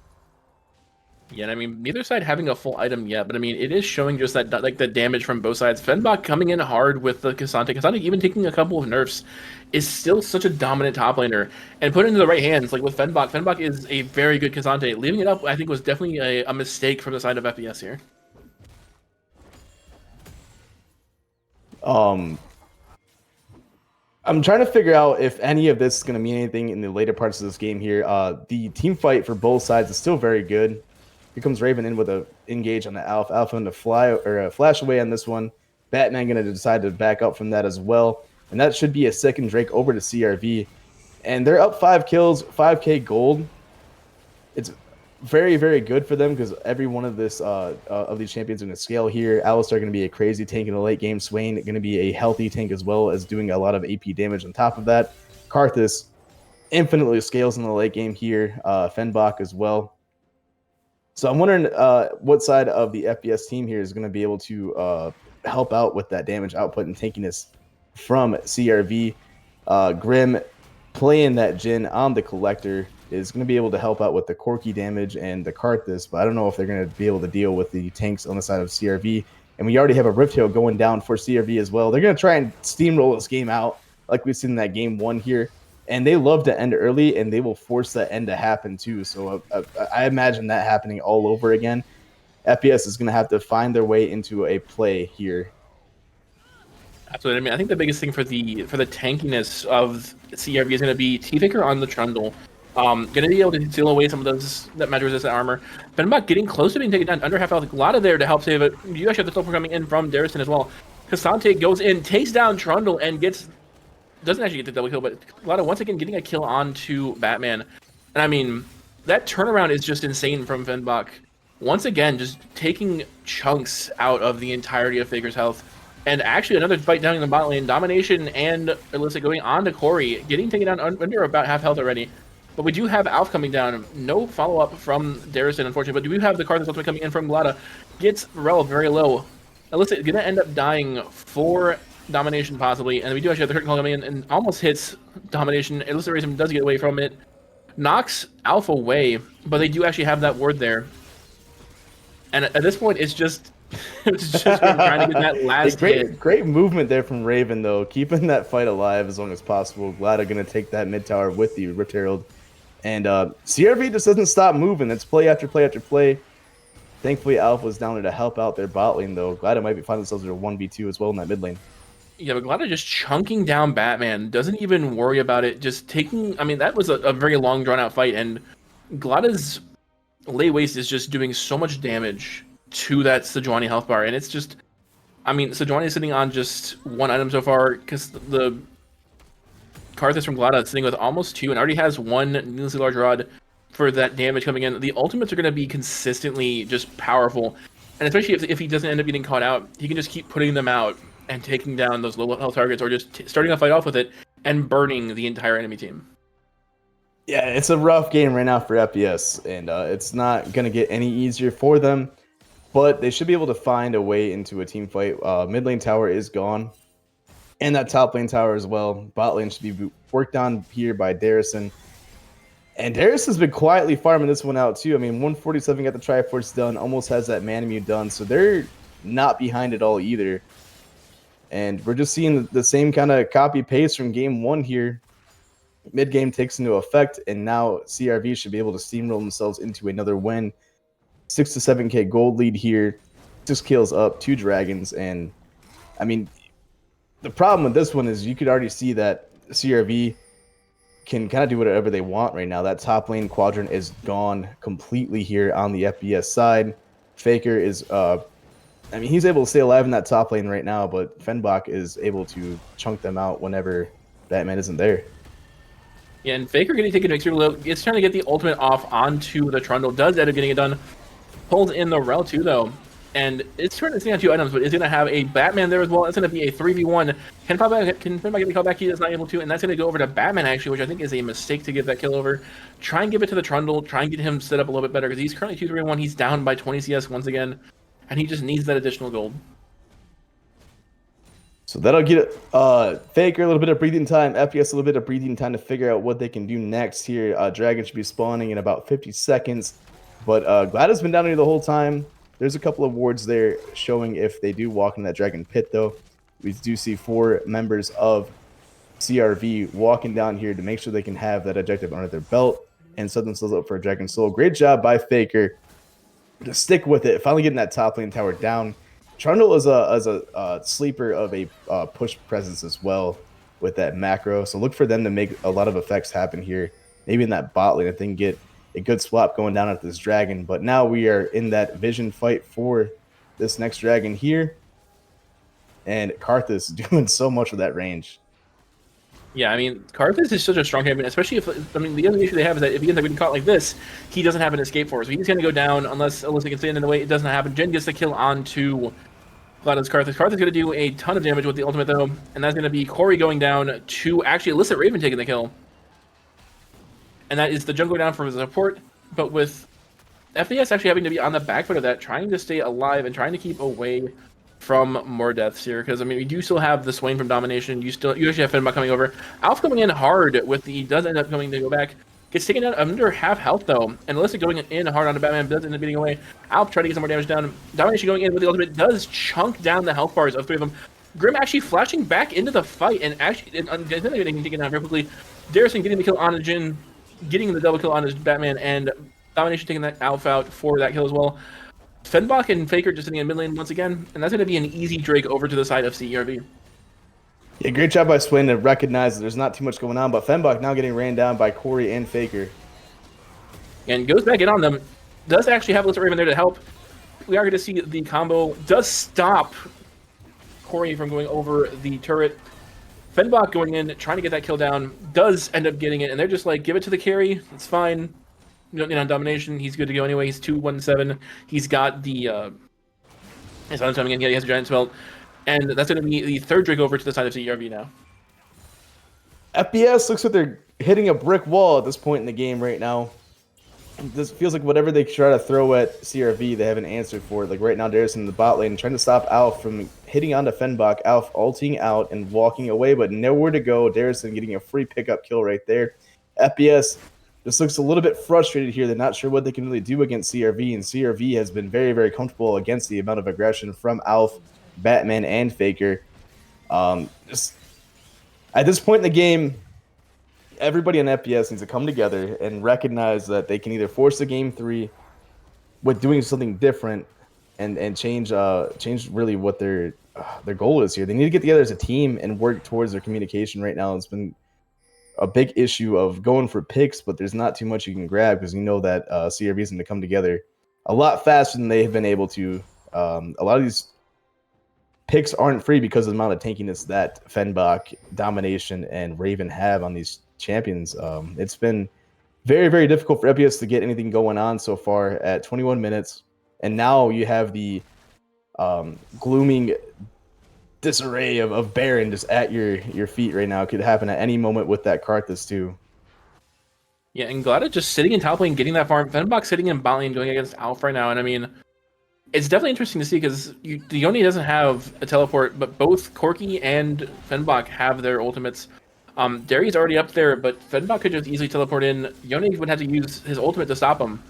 Yeah, and I mean, neither side having a full item yet, but I mean, it is showing just that, like, the damage from both sides. Fenbach coming in hard with the Cassante. Cassante even taking a couple of nerfs, is still such a dominant top laner. And put it into the right hands, like with Fenbach. Fenbach is a very good Cassante. Leaving it up, I think, was definitely a mistake from the side of FPS here. I'm trying to figure out if any of this is going to mean anything in the later parts of this game here. The team fight for both sides is still very good. Here comes Raven in with a engage on the Alpha. Alpha going to flash away on this one. Batman going to decide to back up from that as well. And that should be a second Drake over to CRV. And they're up 5 kills, 5k gold. It's very, very good for them because every one of these champions are going to scale here. Alistar going to be a crazy tank in the late game. Swain going to be a healthy tank as well as doing a lot of AP damage on top of that. Karthus infinitely scales in the late game here. Fenbach as well. So I'm wondering what side of the FPS team here is going to be able to help out with that damage output and tankiness from CRV. Grim playing that Jhin on the Collector is going to be able to help out with the Corki damage and the Karthus, but I don't know if they're going to be able to deal with the tanks on the side of CRV. And we already have a Rift Tail going down for CRV as well. They're going to try and steamroll this game out like we've seen in that game 1 here. And they love to end early, and they will force that end to happen too. So I imagine that happening all over again. FPS is going to have to find their way into a play here. Absolutely. I mean, I think the biggest thing for the tankiness of CRV is going to be T-Faker on the Trundle. Going to be able to seal away some of those that magic resistant armor. Fenbach getting close to being taken down, under half health. A lot of there to help save it. You actually have the Silver coming in from Darrison as well. Cassante goes in, takes down Trundle, and doesn't actually get the double kill, but Glada once again getting a kill onto Batman. And I mean, that turnaround is just insane from Fenbach. Once again, just taking chunks out of the entirety of Faker's health. And actually another fight down in the bot lane. Domination and Illicit going on to Corey, getting taken down under about half health already. But we do have Alf coming down. No follow-up from Darrison, unfortunately. But we do have the Karthus ultimate coming in from Glada. Gets Rel very low. Illicit going to end up dying for Domination possibly, and we do actually have the curtain call coming in and almost hits Domination. Illicit Racism does get away from it, knocks Alpha away, but they do actually have that ward there. And at this point, it's just trying to get that last hit. Great movement there from Raven though, keeping that fight alive as long as possible. Glada going to take that mid tower with the Rift Herald, and CRV just doesn't stop moving. It's play after play after play. Thankfully, Alpha was down there to help out their bot lane though. Glada might be finding themselves in a 1v2 as well in that mid lane. Yeah, but Glada just chunking down Batman, doesn't even worry about it, just taking... I mean, that was a very long, drawn-out fight, and Glada's Lay Waste is just doing so much damage to that Sejuani health bar, and it's just... I mean, Sejuani is sitting on just 1 item so far, because the Karthus from Glada sitting with almost 2 and already has 1 needlessly large rod for that damage coming in. The ultimates are going to be consistently just powerful. And especially if he doesn't end up getting caught out, he can just keep putting them out and taking down those low health targets, or just starting a fight off with it and burning the entire enemy team. Yeah, it's a rough game right now for FPS, and it's not going to get any easier for them, but they should be able to find a way into a team fight. Mid lane tower is gone, and that top lane tower as well. Bot lane should be worked on here by Darrison. And Darius has been quietly farming this one out too. I mean, 147 got the Triforce done, almost has that Manamute done, so they're not behind at all either. And we're just seeing the same kind of copy paste from game 1 here. Mid game takes into effect, and now CRV should be able to steamroll themselves into another win. 6 to 7k gold lead here, 6 kills up, 2 dragons, and I mean, the problem with this one is you could already see that CRV can kind of do whatever they want right now. That top lane quadrant is gone completely here on the FBS side. Faker is, I mean, he's able to stay alive in that top lane right now, but Fenbach is able to chunk them out whenever Batman isn't there. Yeah, and Faker getting taken extremely low. It's trying to get the ultimate off onto the Trundle. Does end up getting it done. Pulls in the Rel too, though. And it's trying to stay on 2 items, but it's going to have a Batman there as well. It's going to be a 3v1. Can Fenbach get the call back? He is not able to, and that's going to go over to Batman, actually, which I think is a mistake to give that kill over. Try and give it to the Trundle. Try and get him set up a little bit better, because he's currently 2-3-1. He's down by 20 CS once again, and he just needs that additional gold. So that'll get Faker a little bit of breathing time, FPS a little bit of breathing time to figure out what they can do next here. Dragon should be spawning in about 50 seconds, but Glada's been down here the whole time. There's a couple of wards there showing if they do walk in that Dragon Pit, though. We do see 4 members of CRV walking down here to make sure they can have that objective under their belt and set themselves up for a Dragon Soul. Great job by Faker to stick with it, finally getting that top lane tower down. Trundle is a sleeper of a push presence as well with that macro, so look for them to make a lot of effects happen here. Maybe in that bot lane if they can get a good swap going down at this dragon, but now we are in that vision fight for this next dragon here, and Karthus doing so much with that range. Yeah, I mean, Karthus is such a strong champion, especially if, I mean, the other issue they have is that if he ends up getting caught like this, he doesn't have an escape for us. So he's going to go down unless Alyssa can stand in the way. It doesn't happen. Jen gets the kill onto Glada's Karthus. Karthus is going to do a ton of damage with the ultimate, though, and that's going to be Corey going down to actually Alyssa Raven taking the kill. And that is the jungle down for the support, but with FDS actually having to be on the back foot of that, trying to stay alive and trying to keep away from more deaths here, because I mean, we do still have the Swain from Domination. You actually have Fenbach coming over. Alf coming in hard with the, does end up coming to go back. Gets taken down under half health though, and Alyssa going in hard onto Batman does end up getting away. Alf trying to get some more damage down. Domination going in with the ultimate does chunk down the health bars of 3 of them. Grim actually flashing back into the fight and actually getting taken down very quickly. Darrison getting the kill on Jin, getting the double kill on his Batman, and Domination taking that Alf out for that kill as well. Fenbach and Faker just sitting in mid lane once again, and that's going to be an easy Drake over to the side of CERV. Yeah, great job by Swain to recognize that there's not too much going on, but Fenbach now getting ran down by Corey and Faker. And goes back in on them. Does actually have Alyssa Raven there to help. We are going to see the combo does stop Corey from going over the turret. Fenbach going in, trying to get that kill down, does end up getting it, and they're just like, give it to the carry, it's fine. You don't need on Domination, he's good to go anyway. He's 2-1-7. He's got the his son's coming in, he has a giant spell. And that's going to be the third Drake over to the side of CERV now. FPS looks like they're hitting a brick wall at this point in the game right now. This feels like whatever they try to throw at CRV, they have an answer for it. Like right now, Darius in the bot lane trying to stop Alf from hitting onto Fenbach. Alf ulting out and walking away, but nowhere to go. Darius getting a free pickup kill right there. FPS just looks a little bit frustrated here. They're not sure what they can really do against CRV, and CRV has been very, very comfortable against the amount of aggression from Alf, Batman, and Faker. Just at this point in the game, everybody on FPS needs to come together and recognize that they can either force the game 3 with doing something different and change really what their goal is here. They need to get together as a team and work towards their communication right now. It's been a big issue of going for picks, but there's not too much you can grab because you know that CRV is going to come together a lot faster than they have been able to. A lot of these picks aren't free because of the amount of tankiness that Fenbach, Domination, and Raven have on these champions. It's been very, very difficult for FPS to get anything going on so far at 21 minutes. And now you have the glooming disarray of Baron just at your feet right now. It could happen at any moment with that Karthus too. Yeah, and Glada just sitting in top lane, getting that farm. Fenbach sitting in bot lane, going against Alf right now. And I mean, it's definitely interesting to see because Yone doesn't have a teleport, but both Corki and Fenbach have their ultimates. Derry's already up there, but Fenbach could just easily teleport in. Yone would have to use his ultimate to stop him.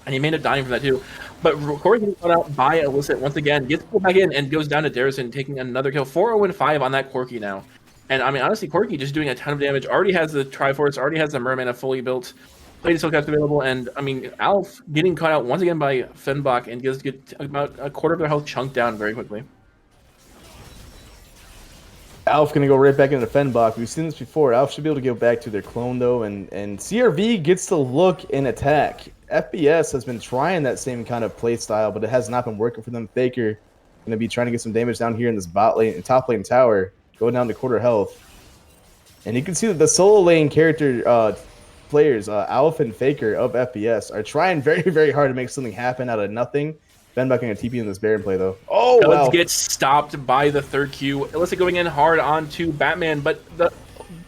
And he may end up dying from that too. But Corey getting caught out by Illicit once again, gets pulled back in and goes down to Darrison, taking another kill. 4-0-5 on that Corki now. And I mean, honestly, Corki just doing a ton of damage. Already has the Triforce, already has the Merman fully built. Lady Silkcast available. And I mean, Alf getting caught out once again by Fenbach and gets about a quarter of their health chunked down very quickly. Alf gonna go right back into Fenbach. We've seen this before. Alf should be able to go back to their clone though, and CRV gets to look and attack. FPS has been trying that same kind of play style, but it has not been working for them. Faker gonna be trying to get some damage down here in this bot lane, top lane tower, going down to quarter health. And you can see that the solo lane character players, Alf and Faker of FPS, are trying very, very hard to make something happen out of nothing. Fenbach going to TP in this Baron play, though. Oh, wow. Let's get stopped by the third Q. Illicit going in hard onto Batman, but the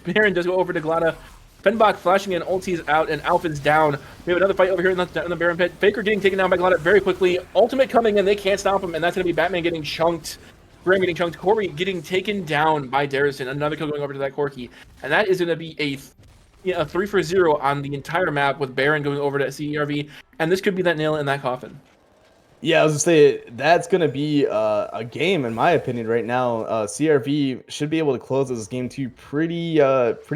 Baron does go over to Glada. Fenbach flashing in, ulti's out, and Alf is down. We have another fight over here in the Baron pit. Faker getting taken down by Glada very quickly. Ultimate coming in, they can't stop him, and that's going to be Batman getting chunked. Graham getting chunked. Corey getting taken down by Darrison. Another kill going over to that Corki. And that is going to be a 3-for-0 on the entire map with Baron going over to CERV. And this could be that nail in that coffin. Yeah, I was going to say, that's going to be a game, in my opinion, right now. CRV should be able to close this game too pretty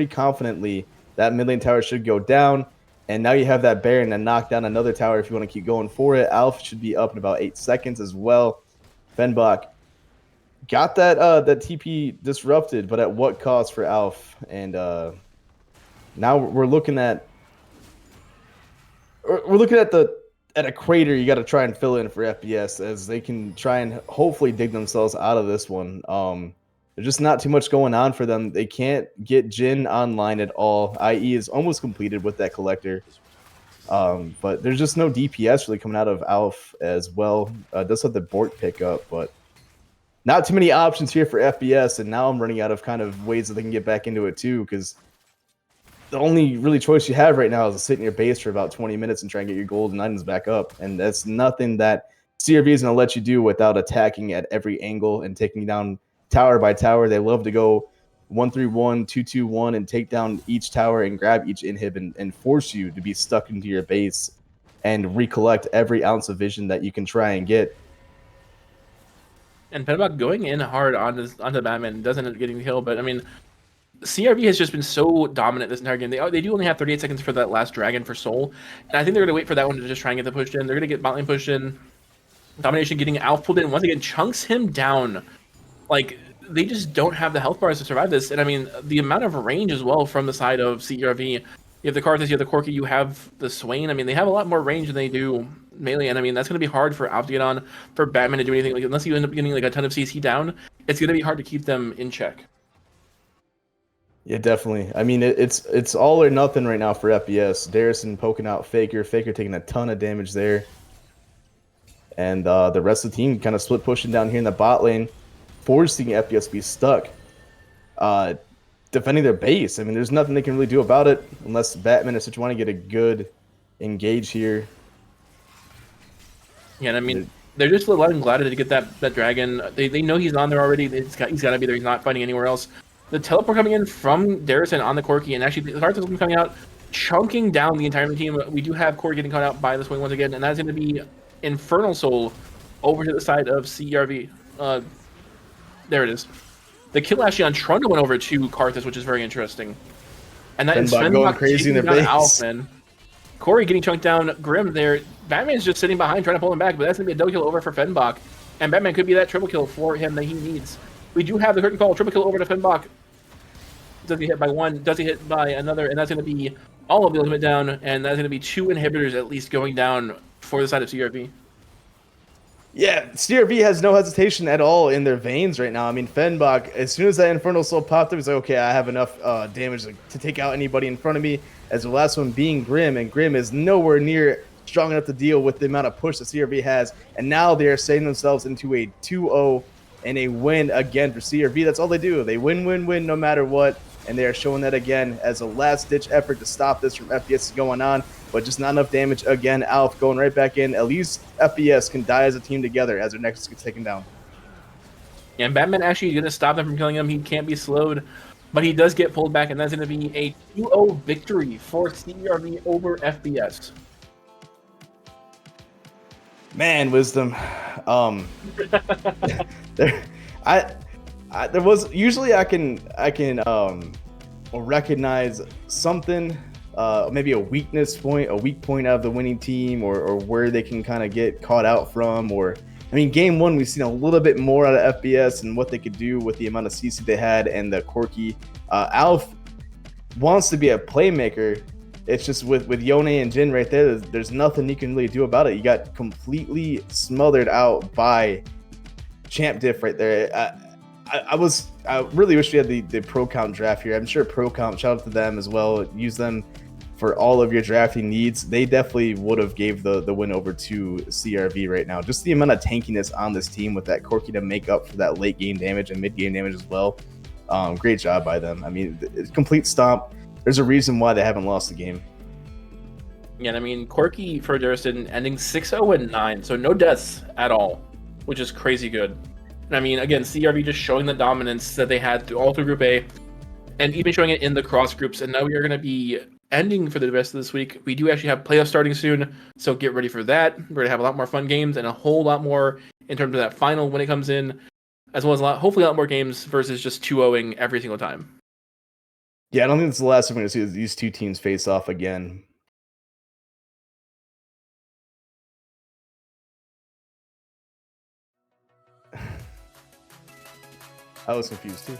confidently. That mid lane tower should go down. And now you have that Baron and knock down another tower if you want to keep going for it. Alf should be up in about 8 seconds as well. Fenbach got that TP disrupted, but at what cost for Alf? And now we're looking at a crater you got to try and fill in for FPS as they can try and hopefully dig themselves out of this one. There's just not too much going on for them. They can't get Jhin online at all. IE is almost completed with that collector. But there's just no DPS really coming out of Alf as well. Does have the Bork pick up, but not too many options here for FPS. And now I'm running out of kind of ways that they can get back into it too, because the only really choice you have right now is to sit in your base for about 20 minutes and try and get your gold and items back up. And that's nothing that CRV is going to let you do without attacking at every angle and taking down tower by tower. They love to go 1-3-1, 2-2-1, and take down each tower and grab each inhib and force you to be stuck into your base and recollect every ounce of vision that you can try and get. And Fenbach going in hard onto Batman doesn't end up getting the kill, but I mean, CRV has just been so dominant this entire game. They do only have 38 seconds for that last dragon for Soul, and I think they're going to wait for that one to just try and get the push in. They're going to get bot lane pushed in. Domination getting Alf pulled in once again, chunks him down. Like, they just don't have the health bars to survive this. And I mean, the amount of range as well from the side of CRV. You have the Karthus, you have the Corki, you have the Swain. I mean, they have a lot more range than they do melee. And I mean, that's going to be hard for Alf to get on, for Batman to do anything. Like, unless you end up getting like a ton of CC down, it's going to be hard to keep them in check. Yeah, definitely. I mean, it's all or nothing right now for FPS. Darrison poking out Faker taking a ton of damage there. And the rest of the team kind of split pushing down here in the bot lane, forcing FPS to be stuck, defending their base. I mean, there's nothing they can really do about it unless Batman or Stitch want to get a good engage here. Yeah, and I mean, they're just letting Glada to get that dragon. They know he's on there already. He's got to be there. He's not fighting anywhere else. The teleport coming in from Darrison on the Corki, and actually the Karthus coming out, chunking down the entire team. We do have Corey getting caught out by the Swing once again, and that's going to be Infernal Soul over to the side of CRV. There it is. The kill actually on Trundle went over to Karthus, which is very interesting. And that is going crazy in their base. Alfman. Corey getting chunked down. Grim there. Batman's just sitting behind trying to pull him back, but that's going to be a double kill over for Fenbach. And Batman could be that triple kill for him that he needs. We do have the curtain call. Triple kill over to Fenbach. Does he hit by one? Does he hit by another? And that's going to be all of the ultimate down. And that's going to be 2 inhibitors at least going down for the side of CRV. Yeah, CRV has no hesitation at all in their veins right now. I mean, Fenbach, as soon as that Infernal Soul popped up, he's like, okay, I have enough damage to take out anybody in front of me. As the last one being Grim, and Grim is nowhere near strong enough to deal with the amount of push that CRV has. And now they are setting themselves into a 2-0 and a win again for CRV. That's all they do. They win, win, win no matter what. And they are showing that again as a last-ditch effort to stop this from FBS going on, but just not enough damage again. Alf going right back in. At least FBS can die as a team together as their Nexus gets taken down. Yeah, and Batman actually going to stop them from killing him. He can't be slowed, but he does get pulled back, and that's going to be a 2-0 victory for CRV over FBS. Man, Wisdom. There, there was usually I can recognize something, maybe a weak point out of the winning team, or where they can kind of get caught out from. Or I mean, game one we've seen a little bit more out of FBS and what they could do with the amount of CC they had and the Corky. Alf wants to be a playmaker. It's just with Yone and Jin right there, there's nothing you can really do about it. You got completely smothered out by Champ Diff right there. I really wish we had the Pro Count draft here. I'm sure Pro Count, shout out to them as well. Use them for all of your drafting needs. They definitely would have gave the win over to CRV right now. Just the amount of tankiness on this team with that Corky to make up for that late game damage and mid game damage as well. Great job by them. I mean, it's complete stomp. There's a reason why they haven't lost the game. Yeah, and I mean, Corky for Duristan ending 6-0-9, so no deaths at all, which is crazy good. And I mean, again, CRV just showing the dominance that they had all through Group A, and even showing it in the cross groups. And now we are going to be ending for the rest of this week. We do actually have playoffs starting soon, so get ready for that. We're going to have a lot more fun games and a whole lot more in terms of that final when it comes in, as well as hopefully a lot more games versus just 2-0ing every single time. Yeah, I don't think it's the last time we're going to see these two teams face off again. I was confused too.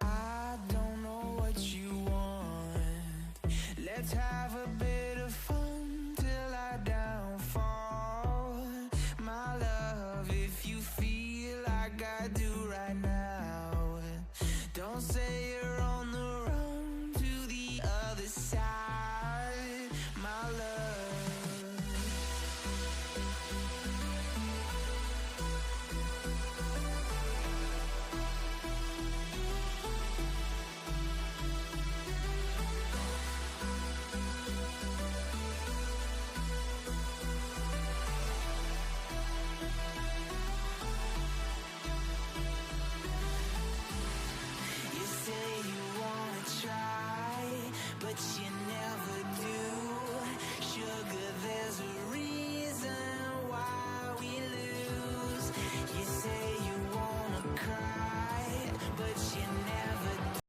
I don't know what you want. Let's have a